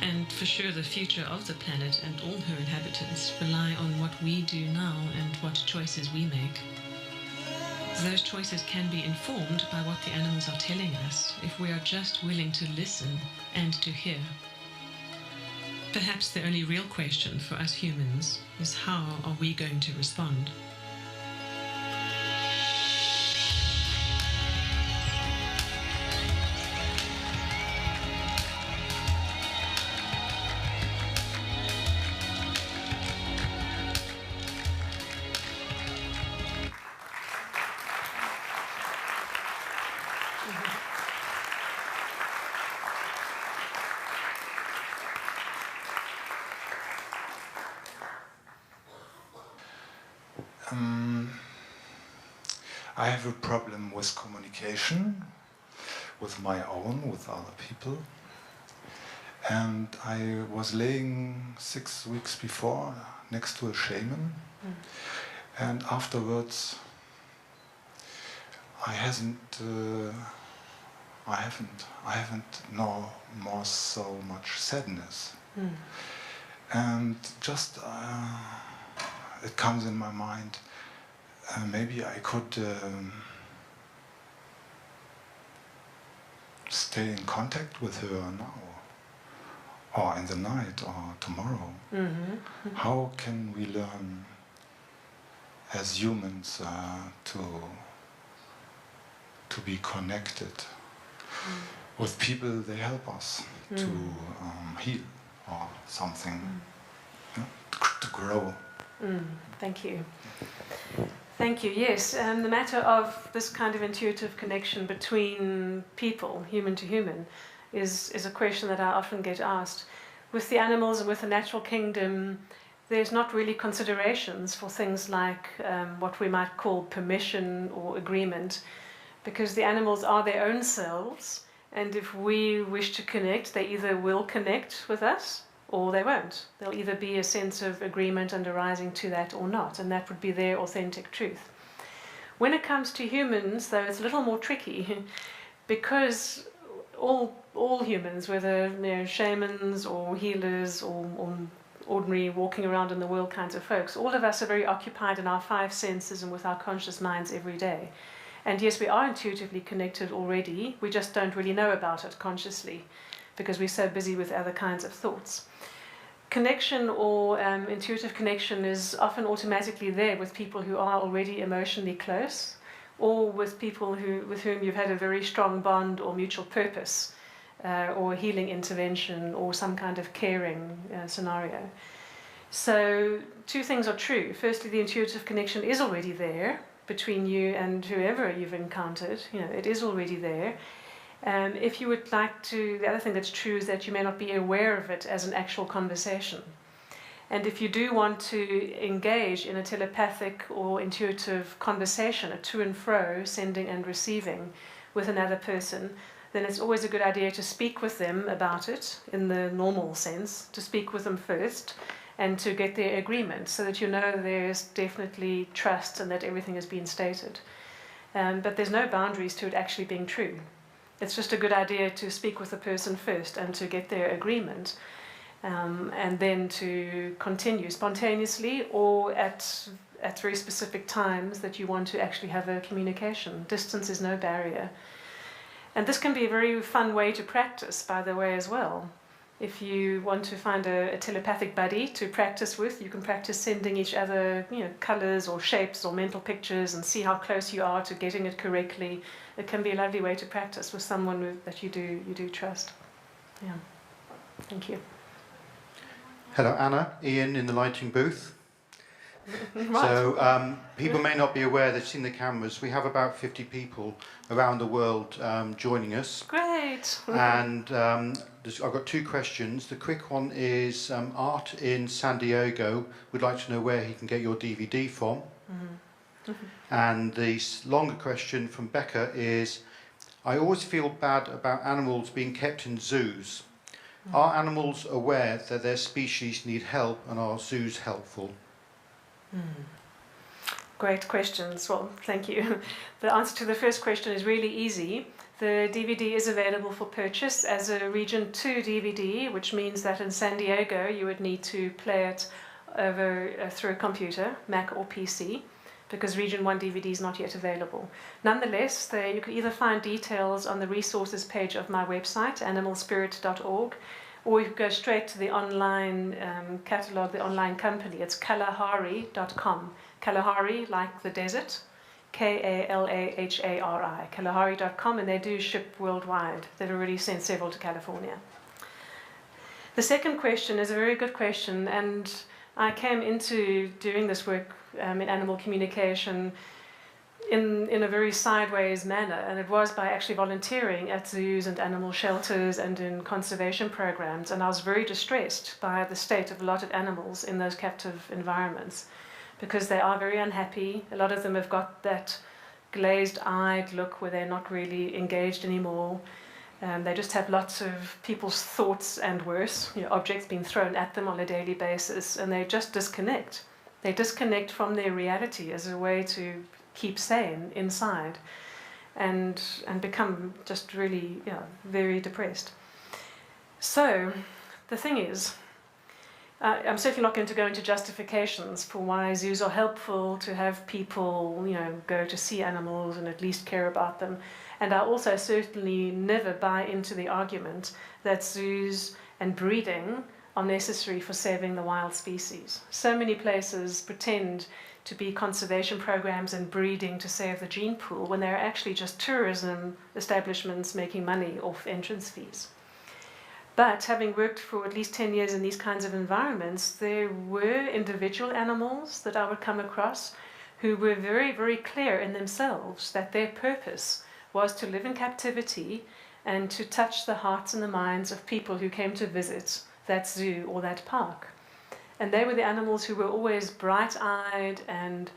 And for sure the future of the planet and all her inhabitants rely on what we do now and what choices we make. Those choices can be informed by what the animals are telling us if we are just willing to listen and to hear. Perhaps the only real question for us humans is how are we going to respond? I have a problem with communication, with my own, with other people. And I was laying 6 weeks before next to a shaman. And afterwards, I haven't no more so much sadness. And just it comes in my mind, maybe I could stay in contact with her now, or in the night, or tomorrow. How can we learn as humans to be connected with people? They help us to heal or something, to grow. Thank you. Thank you. Yes, the matter of this kind of intuitive connection between people, human to human, is a question that I often get asked. With the animals and with the natural kingdom, there's not really considerations for things like what we might call permission or agreement, because the animals are their own selves, and if we wish to connect, they either will connect with us or they won't. There'll either be a sense of agreement and arising to that or not, and that would be their authentic truth. When it comes to humans, though, it's a little more tricky, because all humans, whether shamans or healers or ordinary walking around in the world kinds of folks, all of us are very occupied in our 5 senses and with our conscious minds every day. And yes, we are intuitively connected already, we just don't really know about it consciously, because we're so busy with other kinds of thoughts. Connection or intuitive connection is often automatically there with people who are already emotionally close, or with people with whom you've had a very strong bond or mutual purpose, or a healing intervention, or some kind of caring scenario. So 2 things are true. Firstly, the intuitive connection is already there between you and whoever you've encountered. It is already there. If you would like to, the other thing that's true is that you may not be aware of it as an actual conversation. And if you do want to engage in a telepathic or intuitive conversation, a to and fro, sending and receiving with another person, then it's always a good idea to speak with them about it in the normal sense, to speak with them first and to get their agreement so that you know there's definitely trust and that everything has been stated. But there's no boundaries to it actually being true. It's just a good idea to speak with the person first and to get their agreement, and then to continue spontaneously or at very specific times that you want to actually have a communication. Distance is no barrier. And this can be a very fun way to practice, by the way, as well. If you want to find a telepathic buddy to practice with, you can practice sending each other, colors or shapes or mental pictures and see how close you are to getting it correctly. It can be a lovely way to practice with someone that you do trust. Yeah. Thank you. Hello, Anna. Ian in the lighting booth. Right. So people may not be aware, they've seen the cameras. We have about 50 people around the world joining us. Great. And I've got two questions. The quick one is Art in San Diego would like to know where he can get your DVD from. Mm-hmm. And the longer question from Becca is, I always feel bad about animals being kept in zoos. Mm-hmm. Are animals aware that their species need help, and are zoos helpful? Great questions. Well, thank you. The answer to the first question is really easy. The DVD is available for purchase as a Region 2 DVD, which means that in San Diego you would need to play it over through a computer, Mac or PC, because Region 1 DVD is not yet available. Nonetheless, you can either find details on the resources page of my website, animalspirit.org, or you can go straight to the online catalogue, the online company. It's kalahari.com. Kalahari, like the desert, Kalahari, kalahari.com, and they do ship worldwide. They've already sent several to California. The second question is a very good question, and I came into doing this work in animal communication in a very sideways manner, and it was by actually volunteering at zoos and animal shelters and in conservation programs, and I was very distressed by the state of a lot of animals in those captive environments, because they are very unhappy. A lot of them have got that glazed-eyed look where they're not really engaged anymore. They just have lots of people's thoughts and worse, objects being thrown at them on a daily basis, and they just disconnect. They disconnect from their reality as a way to keep sane inside, and become just really very depressed. So the thing is, I'm certainly not going to go into justifications for why zoos are helpful, to have people go to see animals and at least care about them. And I also certainly never buy into the argument that zoos and breeding are necessary for saving the wild species. So many places pretend to be conservation programs and breeding to save the gene pool when they're actually just tourism establishments making money off entrance fees. But having worked for at least 10 years in these kinds of environments, there were individual animals that I would come across who were very, very clear in themselves that their purpose was to live in captivity and to touch the hearts and the minds of people who came to visit that zoo or that park. And they were the animals who were always bright-eyed and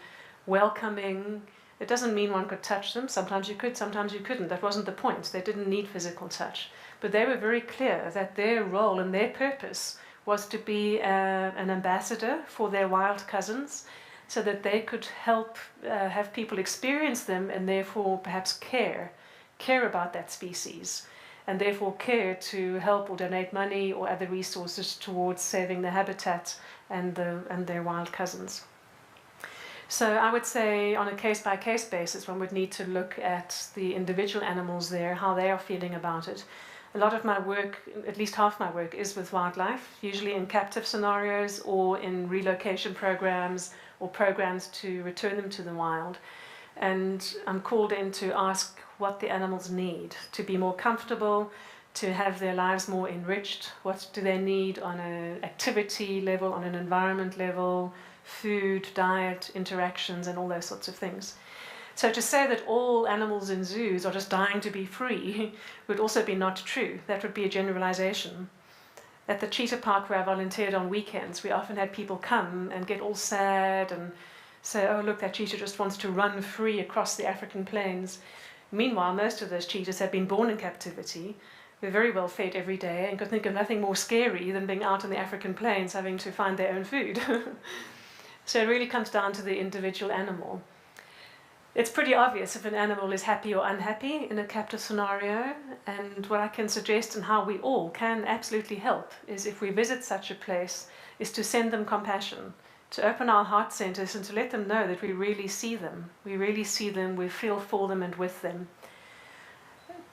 welcoming. It doesn't mean one could touch them. Sometimes you could, sometimes you couldn't. That wasn't the point. They didn't need physical touch. But they were very clear that their role and their purpose was to be an ambassador for their wild cousins, so that they could help have people experience them and therefore perhaps care about that species, and therefore care to help or donate money or other resources towards saving the habitat and their wild cousins. So I would say on a case-by-case basis, one would need to look at the individual animals there, how they are feeling about it. A lot of my work, at least half my work, is with wildlife, usually in captive scenarios or in relocation programs or programs to return them to the wild. And I'm called in to ask what the animals need to be more comfortable, to have their lives more enriched. What do they need on an activity level, on an environment level, food, diet, interactions, and all those sorts of things. So to say that all animals in zoos are just dying to be free would also be not true. That would be a generalization. At the cheetah park where I volunteered on weekends, we often had people come and get all sad and say, oh look, that cheetah just wants to run free across the African plains. Meanwhile, most of those cheetahs had been born in captivity, were very well fed every day, and could think of nothing more scary than being out in the African plains having to find their own food. So it really comes down to the individual animal. It's pretty obvious if an animal is happy or unhappy in a captive scenario, and what I can suggest and how we all can absolutely help is, if we visit such a place, is to send them compassion, to open our heart centers and to let them know that we really see them. We really see them, we feel for them and with them.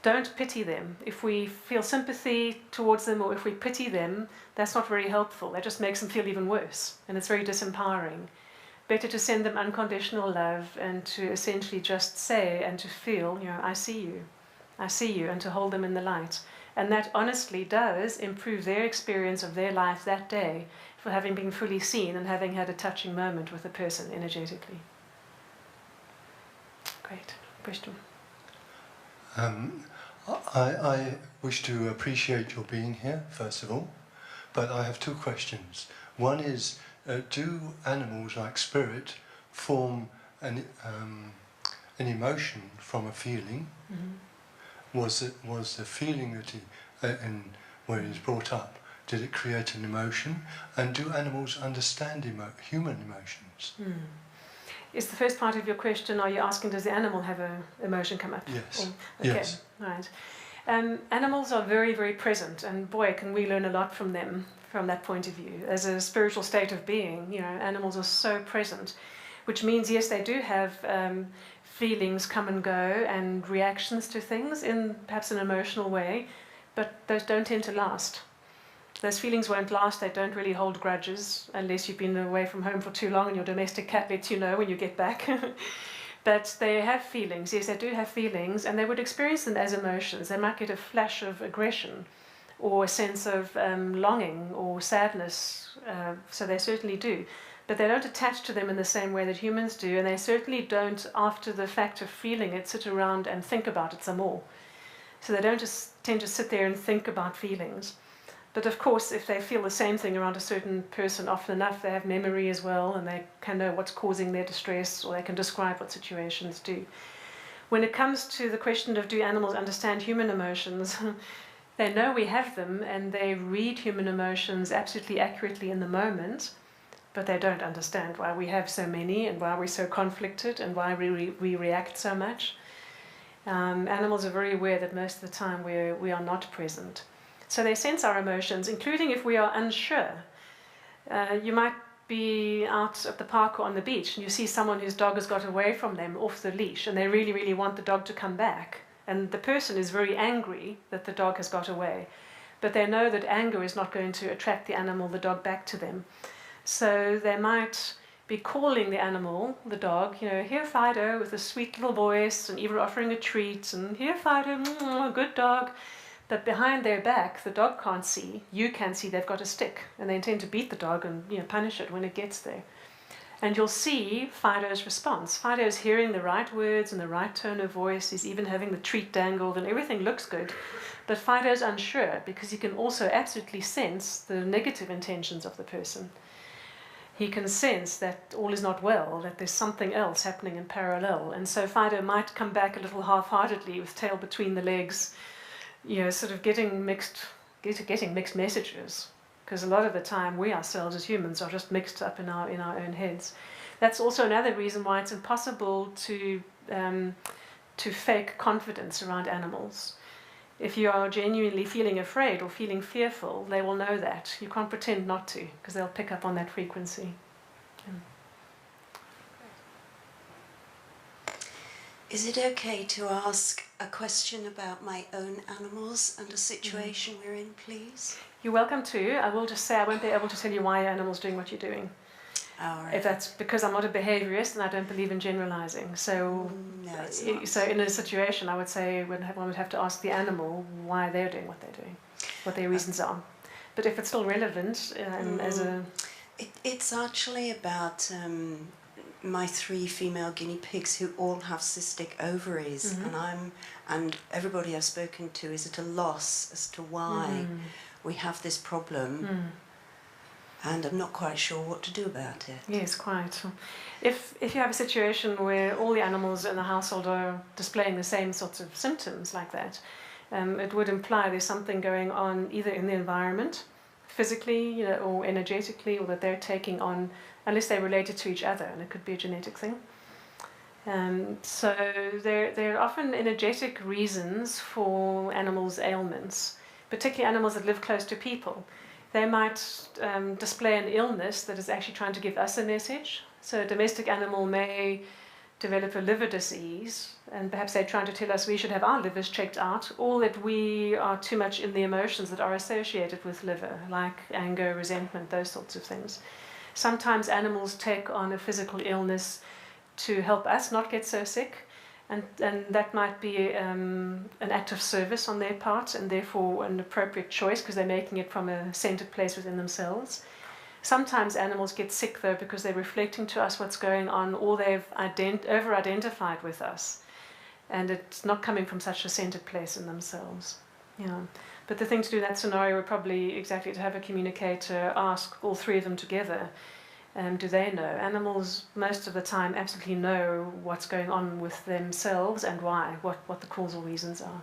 don't pity them. If we feel sympathy towards them or if we pity them, that's not very helpful. That just makes them feel even worse, and it's very disempowering. Better to send them unconditional love and to essentially just say and to feel, I see you, and to hold them in the light. And that honestly does improve their experience of their life that day for having been fully seen and having had a touching moment with a person energetically. Great. Question? I wish to appreciate your being here, first of all, but I have two questions. One is, do animals like spirit form an emotion from a feeling? Mm-hmm. Was the feeling that where he was brought up, did it create an emotion? And do animals understand human emotions? Mm. Is the first part of your question, are you asking, does the animal have an emotion come up? Yes. Okay, yes. Right. Animals are very, very present, and boy, can we learn a lot from them from that point of view. As a spiritual state of being, animals are so present, which means, yes, they do have feelings come and go and reactions to things in perhaps an emotional way, but those don't tend to last. Those feelings won't last. They don't really hold grudges unless you've been away from home for too long and your domestic cat lets you know when you get back. But they have feelings. Yes, they do have feelings, and they would experience them as emotions. They might get a flash of aggression or a sense of longing or sadness. So they certainly do. But they don't attach to them in the same way that humans do, and they certainly don't, after the fact of feeling it, sit around and think about it some more. So they don't just tend to sit there and think about feelings. But of course, if they feel the same thing around a certain person often enough, they have memory as well, and they can know what's causing their distress, or they can describe what situations do. When it comes to the question of do animals understand human emotions, they know we have them, and they read human emotions absolutely accurately in the moment, but they don't understand why we have so many, and why we're so conflicted, and why we react so much. Animals are very aware that most of the time we are not present. So they sense our emotions, including if we are unsure. You might be out at the park or on the beach and you see someone whose dog has got away from them off the leash, and they really, really want the dog to come back. And the person is very angry that the dog has got away. But they know that anger is not going to attract the animal, the dog, back to them. So they might be calling the animal, the dog, here Fido, with a sweet little voice, and even offering a treat, and here Fido, good dog. But behind their back, the dog can't see, you can see they've got a stick, and they intend to beat the dog and punish it when it gets there. And you'll see Fido's response. Fido's hearing the right words and the right tone of voice, he's even having the treat dangled, and everything looks good. But Fido's unsure, because he can also absolutely sense the negative intentions of the person. He can sense that all is not well, that there's something else happening in parallel. And so Fido might come back a little half-heartedly with tail between the legs, sort of getting mixed messages, because a lot of the time we ourselves as humans are just mixed up in our own heads. That's also another reason why it's impossible to fake confidence around animals. If you are genuinely feeling afraid or feeling fearful, they will know that. You can't pretend not to, because they'll pick up on that frequency. Is it okay to ask a question about my own animals and a situation we're in, please? You're welcome to. I will just say I won't be able to tell you why your animal's doing what you're doing. All right. If that's because I'm not a behaviourist and I don't believe in generalising. So, no, it's not. So in a situation, I would say one would have to ask the animal why they're doing what they're doing, what their reasons are. But if it's still relevant as a... It's actually about... my 3 female guinea pigs who all have cystic ovaries, and everybody I've spoken to is at a loss as to why we have this problem, and I'm not quite sure what to do about it. Yes, quite. If you have a situation where all the animals in the household are displaying the same sorts of symptoms like that, it would imply there's something going on either in the environment, physically, or energetically, or that they're taking on, unless they're related to each other, and it could be a genetic thing. So there are often energetic reasons for animals' ailments, particularly animals that live close to people. They might display an illness that is actually trying to give us a message. So a domestic animal may develop a liver disease, and perhaps they're trying to tell us we should have our livers checked out, or that we are too much in the emotions that are associated with liver, like anger, resentment, those sorts of things. Sometimes animals take on a physical illness to help us not get so sick, and that might be an act of service on their part, and therefore an appropriate choice because they're making it from a centered place within themselves. Sometimes animals get sick though because they're reflecting to us what's going on, or they've over-identified with us, and it's not coming from such a centered place in themselves. Yeah. But the thing to do in that scenario would probably exactly to have a communicator ask all three of them together, do they know? Animals most of the time absolutely know what's going on with themselves and why, what the causal reasons are.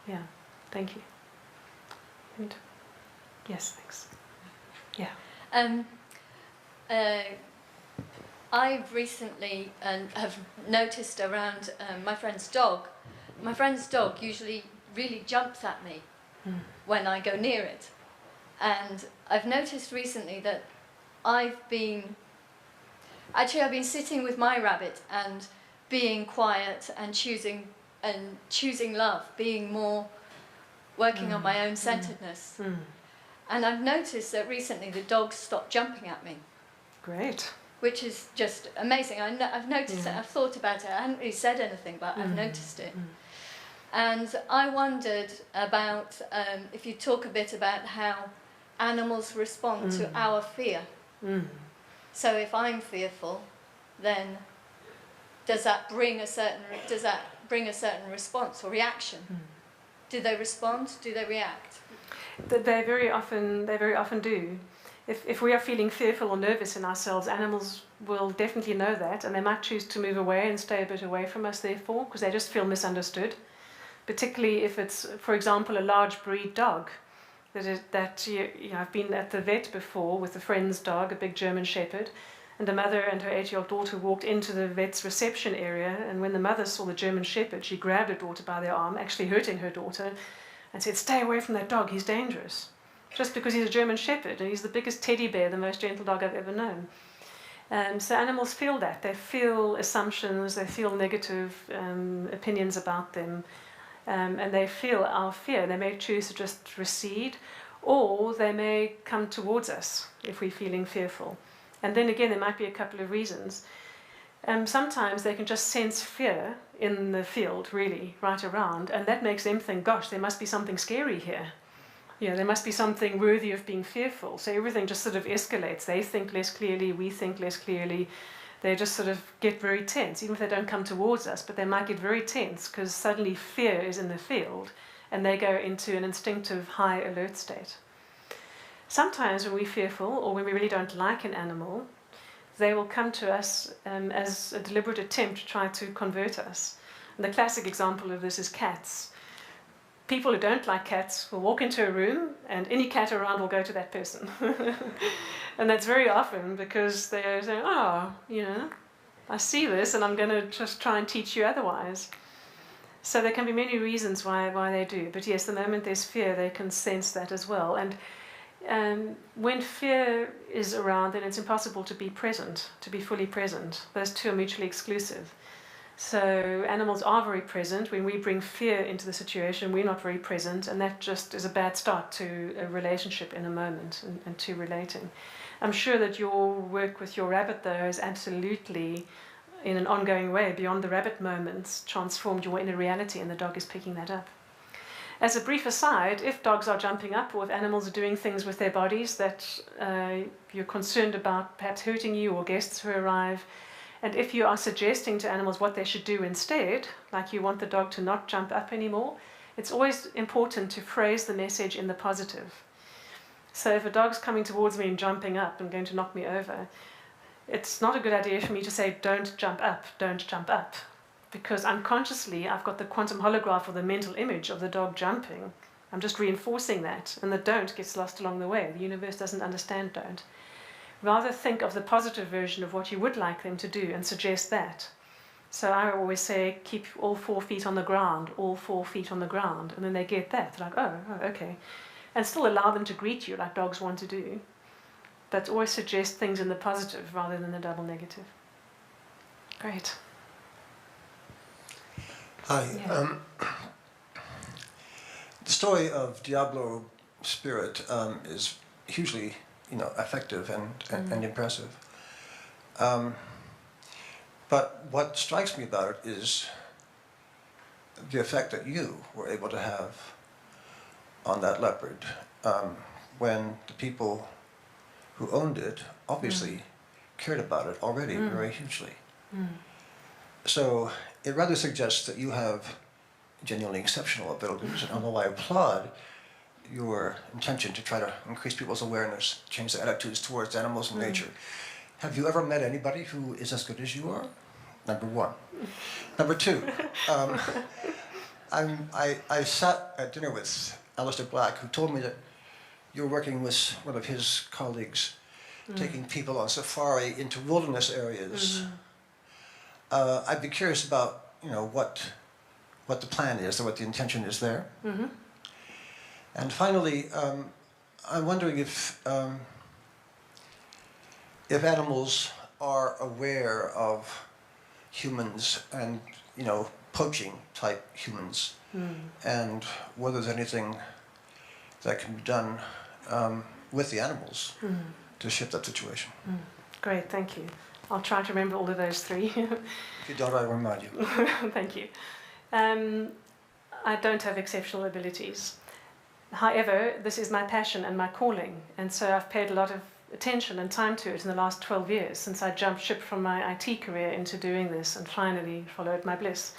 Yeah, thank you. And, yes, thanks. Yeah. I've recently have noticed around my friend's dog. My friend's dog usually really jumps at me when I go near it. And I've noticed recently that I've been sitting with my rabbit and being quiet and choosing love, being more working on my own centeredness. And I've noticed that recently the dogs stopped jumping at me. Great. Which is just amazing. I've noticed it, I've thought about it, I hadn't really said anything, but I've noticed it. And I wondered about, if you talk a bit about how animals respond to our fear. So if I'm fearful, then does that bring a certain response or reaction? Do they respond? Do they react? They very often do. If we are feeling fearful or nervous in ourselves, animals will definitely know that, and they might choose to move away and stay a bit away from us therefore, because they just feel misunderstood. Particularly if it's, for example, a large breed dog. I've been at the vet before with a friend's dog, a big German Shepherd, and a mother and her 8-year-old daughter walked into the vet's reception area, and when the mother saw the German Shepherd, she grabbed her daughter by the arm, actually hurting her daughter, and said, "Stay away from that dog, he's dangerous." Just because he's a German Shepherd, and he's the biggest teddy bear, the most gentle dog I've ever known. So animals feel that. They feel assumptions, they feel negative opinions about them, and they feel our fear. They may choose to just recede, or they may come towards us if we're feeling fearful. And then again, there might be a couple of reasons. Sometimes they can just sense fear in the field, really, right around, and that makes them think, gosh, there must be something scary here. There must be something worthy of being fearful. So everything just sort of escalates. They think less clearly, we think less clearly. They just sort of get very tense, even if they don't come towards us, but they might get very tense because suddenly fear is in the field and they go into an instinctive high alert state. Sometimes when we're fearful or when we really don't like an animal, they will come to us as a deliberate attempt to try to convert us. And the classic example of this is cats. People who don't like cats will walk into a room and any cat around will go to that person. And that's very often because they're saying, oh, I see this and I'm going to just try and teach you otherwise. So there can be many reasons why they do. But yes, the moment there's fear, they can sense that as well. And when fear is around, then it's impossible to be present, to be fully present. Those two are mutually exclusive. So animals are very present. When we bring fear into the situation, we're not very present, and that just is a bad start to a relationship in a moment and to relating. I'm sure that your work with your rabbit, though, has absolutely, in an ongoing way, beyond the rabbit moments, transformed your inner reality, and the dog is picking that up. As a brief aside, if dogs are jumping up or if animals are doing things with their bodies that you're concerned about perhaps hurting you or guests who arrive, and if you are suggesting to animals what they should do instead, like you want the dog to not jump up anymore, it's always important to phrase the message in the positive. So if a dog's coming towards me and jumping up and going to knock me over, it's not a good idea for me to say, don't jump up, because unconsciously I've got the quantum holograph or the mental image of the dog jumping. I'm just reinforcing that, and the don't gets lost along the way. The universe doesn't understand don't. Rather think of the positive version of what you would like them to do and suggest that. So I always say, keep all 4 feet on the ground, all 4 feet on the ground, and then they get that. They're like, oh, okay. And still allow them to greet you like dogs want to do. But always suggest things in the positive rather than the double negative. Great. Hi. Yeah. The story of Diablo spirit is hugely, effective and impressive. But what strikes me about it is the effect that you were able to have on that leopard when the people who owned it obviously cared about it already very hugely. So it rather suggests that you have genuinely exceptional abilities, and although I applaud your intention to try to increase people's awareness, change their attitudes towards animals and nature, have you ever met anybody who is as good as you are? Number one. Number two, I sat at dinner with Alistair Black, who told me that you're working with one of his colleagues, taking people on safari into wilderness areas. I'd be curious about, what the plan is or what the intention is there. And finally, I'm wondering if animals are aware of humans and, poaching type humans, and whether there's anything that can be done with the animals to shift that situation. Great, thank you. I'll try to remember all of those three. If you don't, I'll remind you. Thank you. I don't have exceptional abilities. However, this is my passion and my calling, and so I've paid a lot of attention and time to it in the last 12 years since I jumped ship from my IT career into doing this and finally followed my bliss.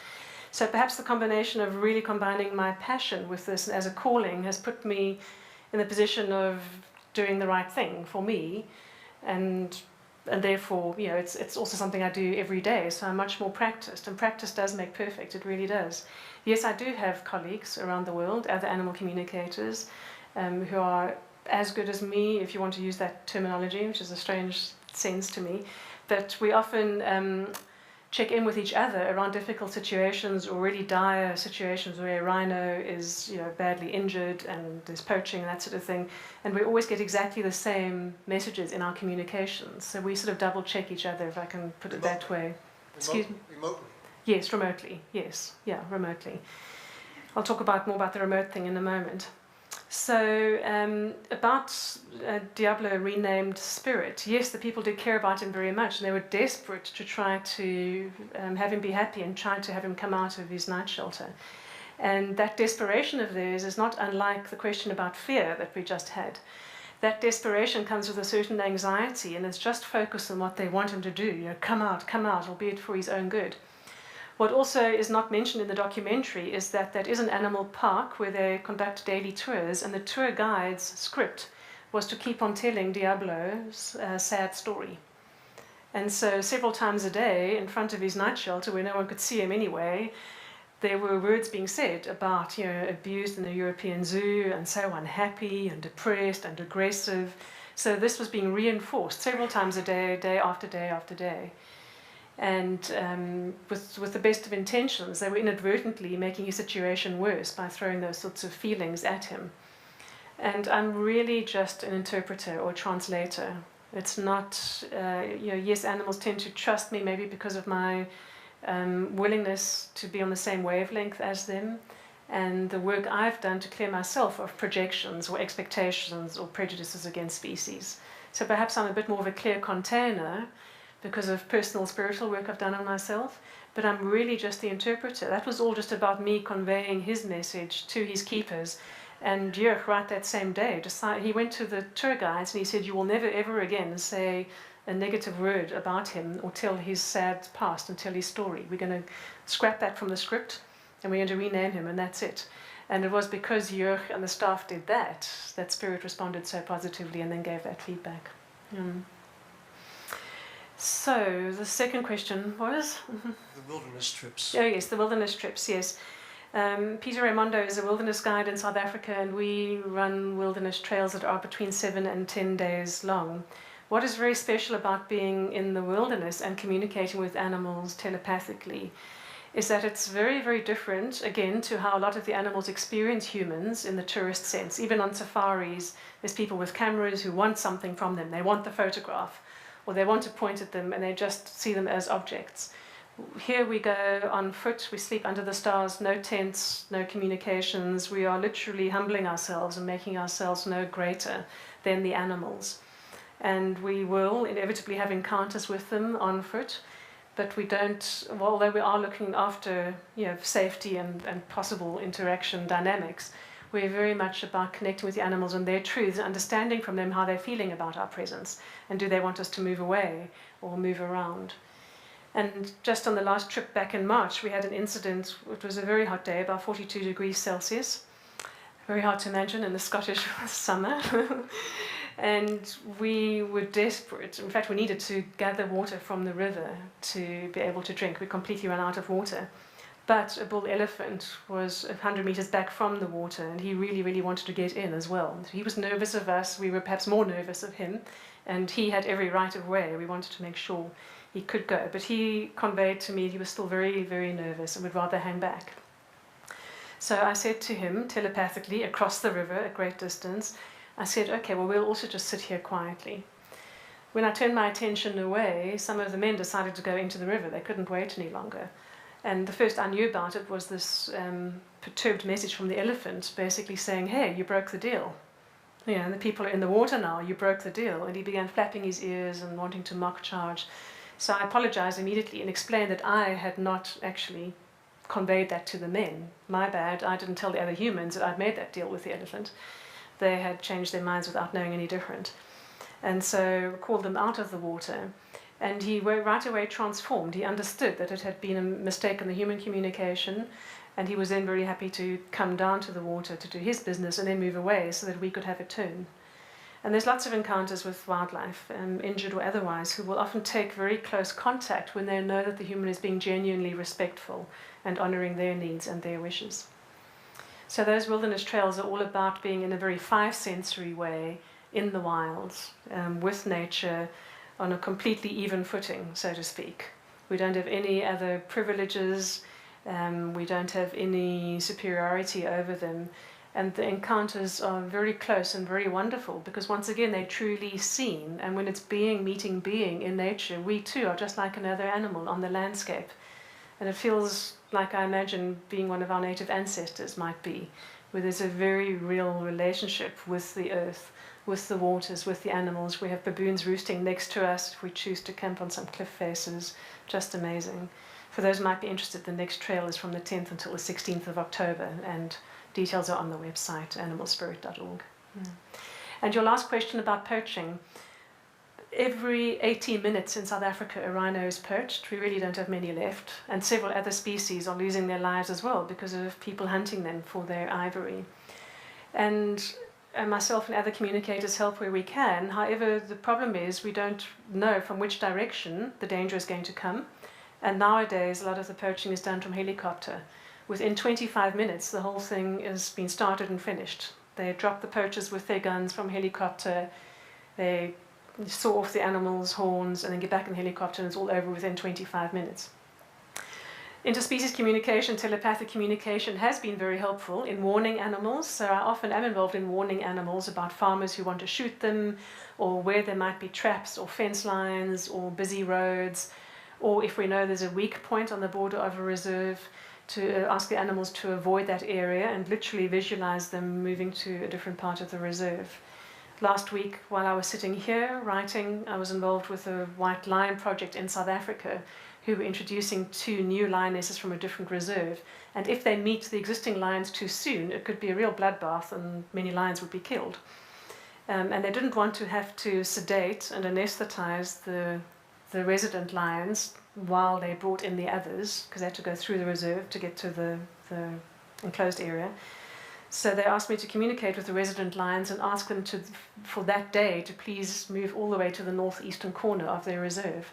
So perhaps the combination of really combining my passion with this as a calling has put me in the position of doing the right thing for me, and therefore, it's also something I do every day, so I'm much more practiced, and practice does make perfect, it really does. Yes, I do have colleagues around the world, other animal communicators, who are as good as me, if you want to use that terminology, which is a strange sense to me, but we often check in with each other around difficult situations or really dire situations where a rhino is badly injured and there's poaching and that sort of thing, and we always get exactly the same messages in our communications, so we sort of double check each other, if I can put it that way. Excuse me? Remotely? Yes, remotely, yes, yeah, remotely. I'll talk more about the remote thing in a moment. So about Diablo renamed Spirit, yes, the people did care about him very much, and they were desperate to try to have him be happy and try to have him come out of his night shelter. And that desperation of theirs is not unlike the question about fear that we just had. That desperation comes with a certain anxiety, and it's just focused on what they want him to do, come out, albeit for his own good. What also is not mentioned in the documentary is that is an animal park where they conduct daily tours, and the tour guide's script was to keep on telling Diablo's sad story. And so several times a day, in front of his night shelter, where no one could see him anyway, there were words being said about, abused in the European zoo, and so unhappy and depressed and aggressive. So this was being reinforced several times a day, day after day after day. And with the best of intentions, they were inadvertently making his situation worse by throwing those sorts of feelings at him. And I'm really just an interpreter or translator. It's not, yes, animals tend to trust me maybe because of my willingness to be on the same wavelength as them, and the work I've done to clear myself of projections or expectations or prejudices against species. So perhaps I'm a bit more of a clear container because of personal spiritual work I've done on myself, but I'm really just the interpreter. That was all just about me conveying his message to his keepers. And Jörg, right that same day, he went to the tour guides and he said, you will never ever again say a negative word about him or tell his sad past and tell his story. We're going to scrap that from the script and we're going to rename him, and that's it. And it was because Jörg and the staff did that Spirit responded so positively and then gave that feedback. So the second question was? The wilderness trips. Oh yes, the wilderness trips, yes. Peter Raimondo is a wilderness guide in South Africa, and we run wilderness trails that are between 7 and 10 days long. What is very special about being in the wilderness and communicating with animals telepathically is that it's very, very different, again, to how a lot of the animals experience humans in the tourist sense. Even on safaris, there's people with cameras who want something from them. They want the photograph, or they want to point at them and they just see them as objects. Here we go on foot, we sleep under the stars, no tents, no communications. We are literally humbling ourselves and making ourselves no greater than the animals. And we will inevitably have encounters with them on foot, but we don't, well, although we are looking after safety and possible interaction dynamics, we're very much about connecting with the animals and their truths, understanding from them how they're feeling about our presence, and do they want us to move away or move around. And just on the last trip back in March, we had an incident. It was a very hot day, about 42 degrees Celsius. Very hard to imagine in the Scottish summer. And we were desperate. In fact, we needed to gather water from the river to be able to drink. We completely ran out of water. But a bull elephant was 100 meters back from the water, and he really, really wanted to get in as well. He was nervous of us. We were perhaps more nervous of him. And he had every right of way. We wanted to make sure he could go, but he conveyed to me he was still very, very nervous and would rather hang back. So I said to him telepathically across the river at great distance, I said, okay, well, we'll also just sit here quietly. When I turned my attention away, some of the men decided to go into the river. They couldn't wait any longer. And the first I knew about it was this perturbed message from the elephant, basically saying, hey, you broke the deal. The people are in the water now, you broke the deal. And he began flapping his ears and wanting to mock charge. So I apologized immediately and explained that I had not actually conveyed that to the men. My bad, I didn't tell the other humans that I'd made that deal with the elephant. They had changed their minds without knowing any different. And so called them out of the water. And he right away transformed. He understood that it had been a mistake in the human communication, and he was then very happy to come down to the water to do his business and then move away so that we could have a turn. And there's lots of encounters with wildlife, injured or otherwise, who will often take very close contact when they know that the human is being genuinely respectful and honouring their needs and their wishes. So those wilderness trails are all about being in a very five-sensory way in the wilds, with nature, on a completely even footing, so to speak. We don't have any other privileges, we don't have any superiority over them. And the encounters are very close and very wonderful because once again they're truly seen, and when it's being meeting being in nature, we too are just like another animal on the landscape. And it feels like, I imagine, being one of our native ancestors might be, where there's a very real relationship with the earth, with the waters, with the animals. We have baboons roosting next to us if we choose to camp on some cliff faces. Just amazing. For those who might be interested, the next trail is from the 10th until the 16th of October, and details are on the website, animalspirit.org. And your last question about poaching. Every 18 minutes in South Africa, a rhino is poached. We really don't have many left. And several other species are losing their lives as well because of people hunting them for their ivory. And myself and other communicators help where we can. However, the problem is we don't know from which direction the danger is going to come. And nowadays, a lot of the poaching is done from helicopter. Within 25 minutes, the whole thing has been started and finished. They drop the poachers with their guns from helicopter, they saw off the animals' horns, and then get back in the helicopter, and it's all over within 25 minutes. Interspecies communication, telepathic communication has been very helpful in warning animals. So I often am involved in warning animals about farmers who want to shoot them, or where there might be traps or fence lines or busy roads, or if we know there's a weak point on the border of a reserve, to ask the animals to avoid that area and literally visualize them moving to a different part of the reserve. Last week, while I was sitting here writing, I was involved with a white lion project in South Africa, who were introducing 2 new lionesses from a different reserve. And if they meet the existing lions too soon, it could be a real bloodbath and many lions would be killed. And they didn't want to have to sedate and anesthetize the resident lions while they brought in the others, because they had to go through the reserve to get to the enclosed area. So they asked me to communicate with the resident lions and ask them to, for that day, to please move all the way to the northeastern corner of their reserve.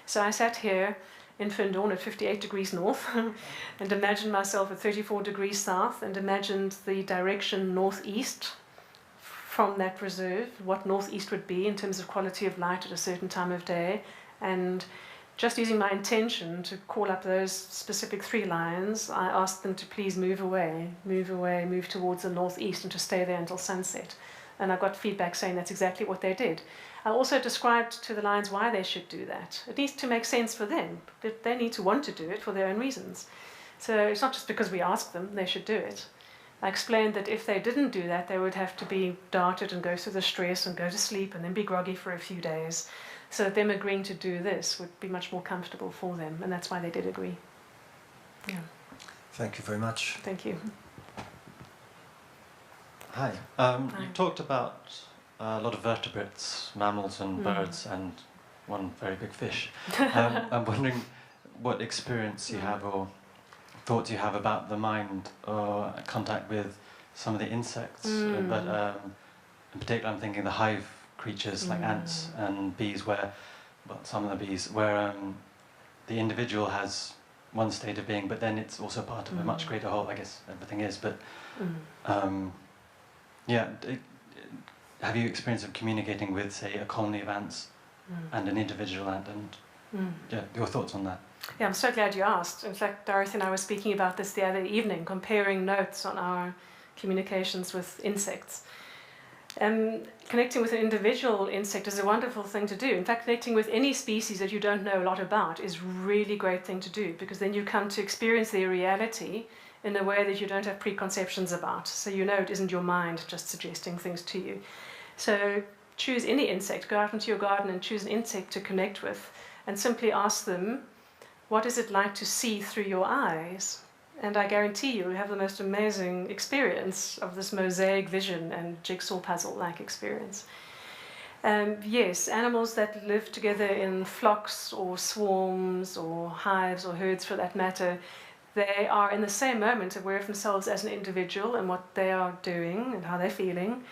So I sat here in Findhorn at 58 degrees north and imagined myself at 34 degrees south and imagined the direction northeast from that reserve, what northeast would be in terms of quality of light at a certain time of day, and just using my intention to call up those specific 3 lions, I asked them to please move away, move towards the northeast and to stay there until sunset. And I got feedback saying that's exactly what they did. I also described to the lions why they should do that. It needs to make sense for them, but they need to want to do it for their own reasons. So it's not just because we ask them, they should do it. I explained that if they didn't do that, they would have to be darted and go through the stress and go to sleep and then be groggy for a few days. So that them agreeing to do this would be much more comfortable for them, and that's why they did agree. Yeah. Thank you very much. Thank you. Hi. You talked about a lot of vertebrates, mammals and birds, and one very big fish. I'm wondering what experience you have or thoughts you have about the mind or contact with some of the insects. But in particular, I'm thinking the hive creatures like ants and bees, where, well, some of the bees, where the individual has one state of being, but then it's also part of a much greater whole. I guess everything is, but yeah. Have you experience of communicating with, say, a colony of ants and an individual ant, and yeah, your thoughts on that? Yeah, I'm so glad you asked. In fact, Dorothy and I were speaking about this the other evening, comparing notes on our communications with insects. Connecting with an individual insect is a wonderful thing to do. In fact, connecting with any species that you don't know a lot about is a really great thing to do, because then you come to experience their reality in a way that you don't have preconceptions about. So you know it isn't your mind just suggesting things to you. So choose any insect, go out into your garden and choose an insect to connect with, and simply ask them, what is it like to see through your eyes? And I guarantee you'll have the most amazing experience of this mosaic vision and jigsaw puzzle-like experience. Yes, animals that live together in flocks or swarms or hives or herds for that matter, they are in the same moment aware of themselves as an individual and what they are doing and how they're feeling,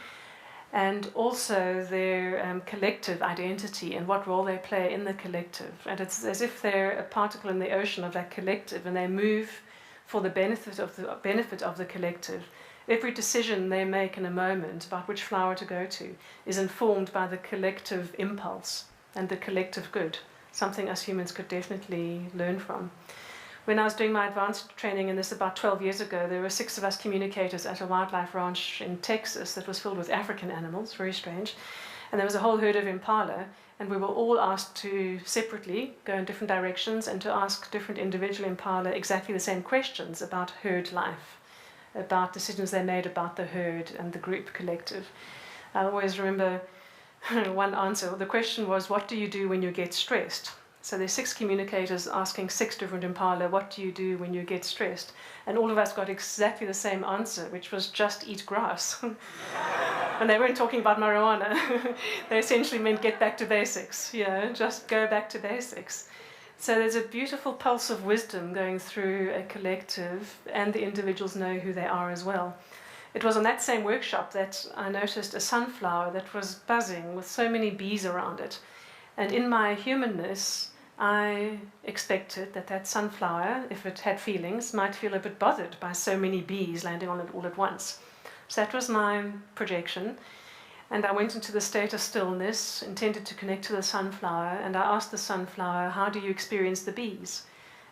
and also their collective identity and what role they play in the collective. And it's as if they're a particle in the ocean of that collective, and they move for the benefit of the collective. Every decision they make in a moment about which flower to go to is informed by the collective impulse and the collective good, something us humans could definitely learn from. When I was doing my advanced training in this about 12 years ago, there were 6 of us communicators at a wildlife ranch in Texas that was filled with African animals, very strange. And there was a whole herd of impala, and we were all asked to separately go in different directions and to ask different individual impala exactly the same questions about herd life, about decisions they made about the herd and the group collective. I always remember one answer. The question was, what do you do when you get stressed? So there's 6 communicators asking 6 different impala, what do you do when you get stressed? And all of us got exactly the same answer, which was just eat grass. And they weren't talking about marijuana. They essentially meant get back to basics, you know, just go back to basics. So there's a beautiful pulse of wisdom going through a collective, and the individuals know who they are as well. It was on that same workshop that I noticed a sunflower that was buzzing with so many bees around it. And in my humanness, I expected that that sunflower, if it had feelings, might feel a bit bothered by so many bees landing on it all at once. So that was my projection. And I went into the state of stillness, intended to connect to the sunflower, and I asked the sunflower, how do you experience the bees?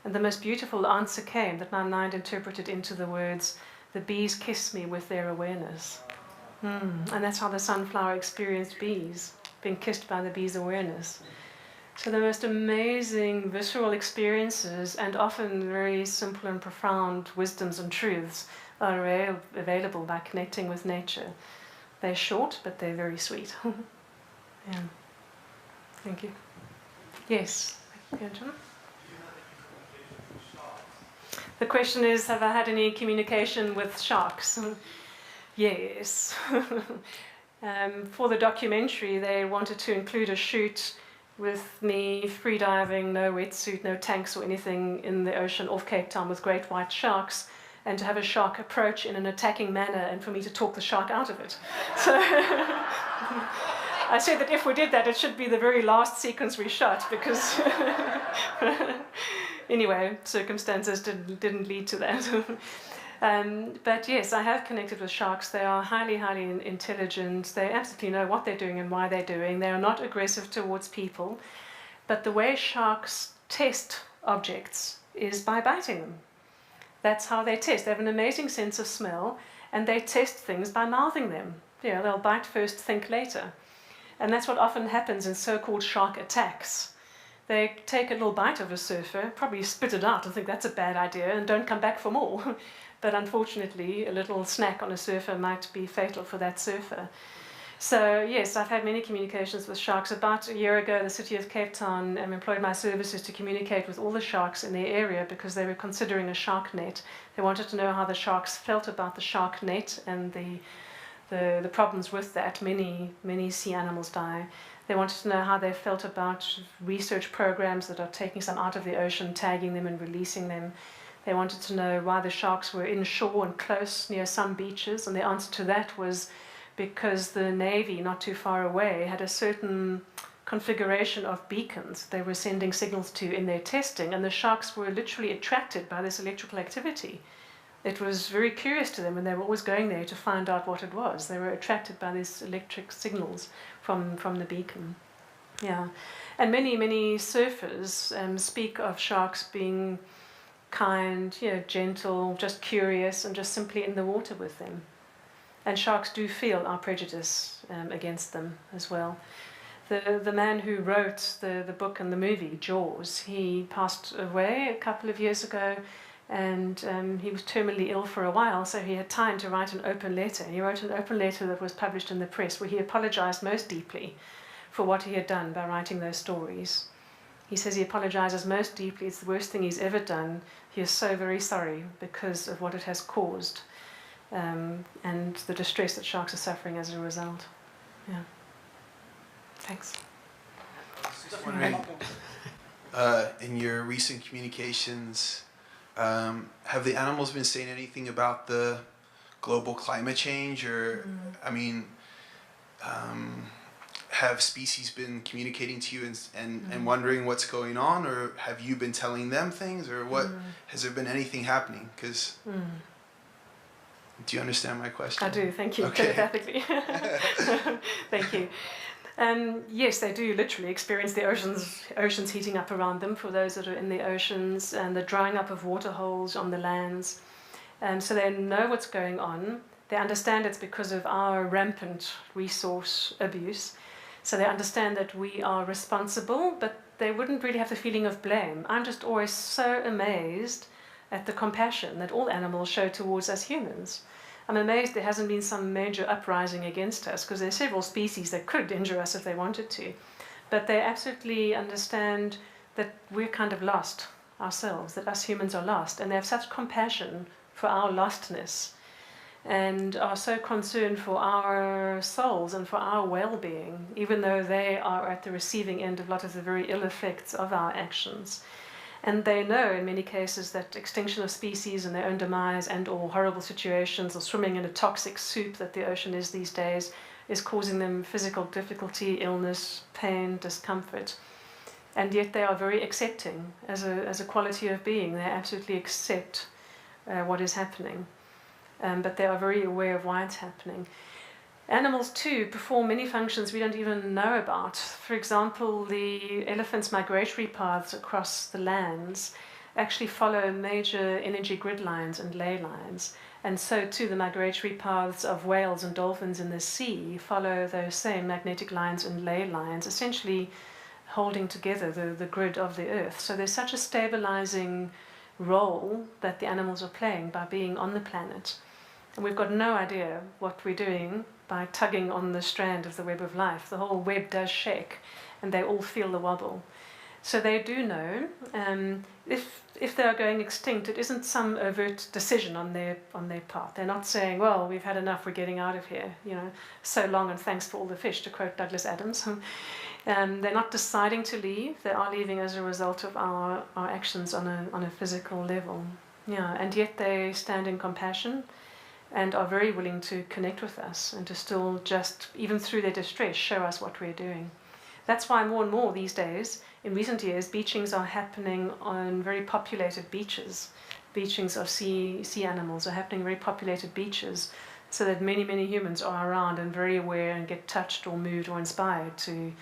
And the most beautiful answer came that my mind interpreted into the words, the bees kiss me with their awareness. And that's how the sunflower experienced bees, being kissed by the bees' awareness. So the most amazing visceral experiences, and often very simple and profound wisdoms and truths, are available by connecting with nature. They're short, but they're very sweet. Yeah. Thank you. Yes. The question is, have I had any communication with sharks? Yes. For the documentary, they wanted to include a shoot with me freediving, no wetsuit, no tanks or anything in the ocean off Cape Town with great white sharks, and to have a shark approach in an attacking manner and for me to talk the shark out of it. So I said that if we did that, it should be the very last sequence we shot, because anyway, circumstances didn't lead to that. But yes, I have connected with sharks. They are highly, highly intelligent. They absolutely know what they're doing and why they're doing. They are not aggressive towards people. But the way sharks test objects is by biting them. That's how they test. They have an amazing sense of smell, and they test things by mouthing them. they'll bite first, think later. And that's what often happens in so-called shark attacks. They take a little bite of a surfer, probably spit it out and think that's a bad idea and don't come back for more. But unfortunately, a little snack on a surfer might be fatal for that surfer. So yes, I've had many communications with sharks. About a year ago, the city of Cape Town employed my services to communicate with all the sharks in their area because they were considering a shark net. They wanted to know how the sharks felt about the shark net and the problems with that. Many sea animals die. They wanted to know how they felt about research programs that are taking some out of the ocean, tagging them and releasing them. They wanted to know why the sharks were inshore and close near some beaches, and the answer to that was because the Navy, not too far away, had a certain configuration of beacons they were sending signals to in their testing, and the sharks were literally attracted by this electrical activity. It was very curious to them, and they were always going there to find out what it was. They were attracted by these electric signals from the beacon. Yeah, and many surfers speak of sharks being kind, gentle, just curious, and just simply in the water with them. And sharks do feel our prejudice against them as well. The man who wrote the book and the movie, Jaws, he passed away a couple of years ago, and he was terminally ill for a while, so he had time to write an open letter. He wrote an open letter that was published in the press where he apologized most deeply for what he had done by writing those stories. He says he apologizes most deeply. It's the worst thing he's ever done. He is so very sorry because of what it has caused. And the distress that sharks are suffering as a result. Yeah. Thanks. Just wondering, in your recent communications, have the animals been saying anything about the global climate change, or have species been communicating to you and wondering what's going on, or have you been telling them things, or what has there been anything happening? Because do you understand my question? I do, thank you, okay. Telepathically. Thank you. Yes, they do literally experience the oceans heating up around them, for those that are in the oceans, and the drying up of water holes on the lands. So they know what's going on. They understand it's because of our rampant resource abuse. So they understand that we are responsible, but they wouldn't really have the feeling of blame. I'm just always so amazed at the compassion that all animals show towards us humans. I'm amazed there hasn't been some major uprising against us, because there are several species that could injure us if they wanted to. But they absolutely understand that we're kind of lost ourselves, that us humans are lost, and they have such compassion for our lostness and are so concerned for our souls and for our well-being, even though they are at the receiving end of a lot of the very ill effects of our actions. And they know in many cases that extinction of species and their own demise and or horrible situations, or swimming in a toxic soup that the ocean is these days, is causing them physical difficulty, illness, pain, discomfort. And yet they are very accepting as a quality of being. They absolutely accept what is happening. But they are very aware of why it's happening. Animals too perform many functions we don't even know about. For example, the elephants' migratory paths across the lands actually follow major energy grid lines and ley lines. And so too the migratory paths of whales and dolphins in the sea follow those same magnetic lines and ley lines, essentially holding together the grid of the earth. So there's such a stabilizing role that the animals are playing by being on the planet. And we've got no idea what we're doing by tugging on the strand of the web of life. The whole web does shake, and they all feel the wobble. So they do know. If they are going extinct, it isn't some overt decision on their part. They're not saying, well, we've had enough, we're getting out of here. So long and thanks for all the fish, to quote Douglas Adams. They're not deciding to leave. They are leaving as a result of our actions on a physical level. Yeah, and yet they stand in compassion and are very willing to connect with us and to still just, even through their distress, show us what we're doing. That's why more and more these days, in recent years, beachings are happening on very populated beaches. Beachings of sea animals are happening on very populated beaches, so that many humans are around and very aware and get touched or moved or inspired to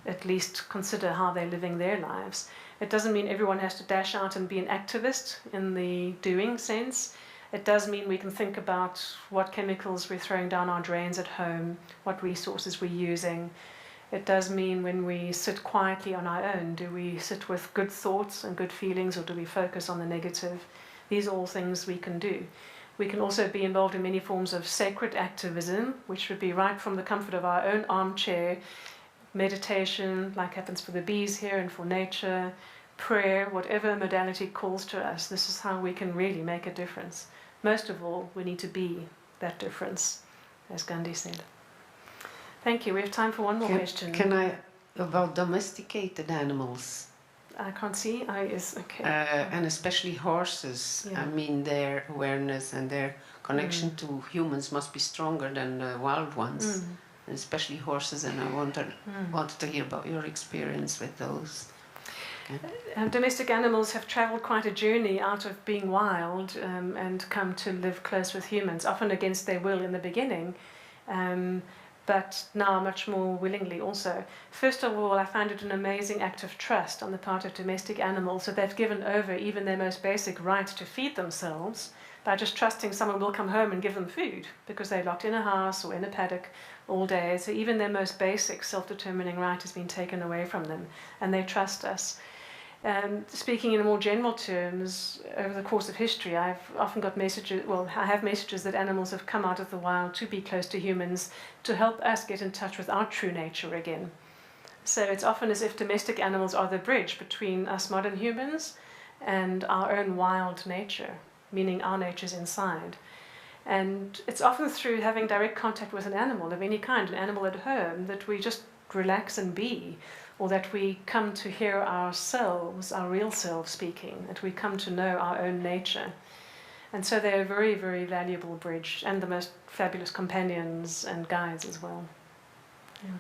at least consider how they're living their lives. It doesn't mean everyone has to dash out and be an activist in the doing sense. It does mean we can think about what chemicals we're throwing down our drains at home, what resources we're using. It does mean when we sit quietly on our own, do we sit with good thoughts and good feelings, or do we focus on the negative? These are all things we can do. We can also be involved in many forms of sacred activism, which would be right from the comfort of our own armchair, meditation, like happens for the bees here and for nature, prayer, whatever modality calls to us. This is how we can really make a difference. Most of all, we need to be that difference, as Gandhi said. Thank you. We have time for one more question. Can I, about domesticated animals? I can't see. Okay. And especially horses. Yeah. I mean, their awareness and their connection to humans must be stronger than the wild ones. And especially horses. And I wanted to hear about your experience with those. Okay. Domestic animals have travelled quite a journey out of being wild and come to live close with humans, often against their will in the beginning. But now much more willingly also. First of all, I find it an amazing act of trust on the part of domestic animals, so they've given over even their most basic right to feed themselves by just trusting someone will come home and give them food, because they're locked in a house or in a paddock all day. So even their most basic self-determining right has been taken away from them, and they trust us. Speaking in more general terms, over the course of history, I've often got messages, I have messages that animals have come out of the wild to be close to humans, to help us get in touch with our true nature again. So it's often as if domestic animals are the bridge between us modern humans and our own wild nature, meaning our nature's inside. And it's often through having direct contact with an animal of any kind, an animal at home, that we just relax and be, or that we come to hear ourselves, our real self speaking, that we come to know our own nature. And so they're a very, very valuable bridge, and the most fabulous companions and guides as well. Yeah.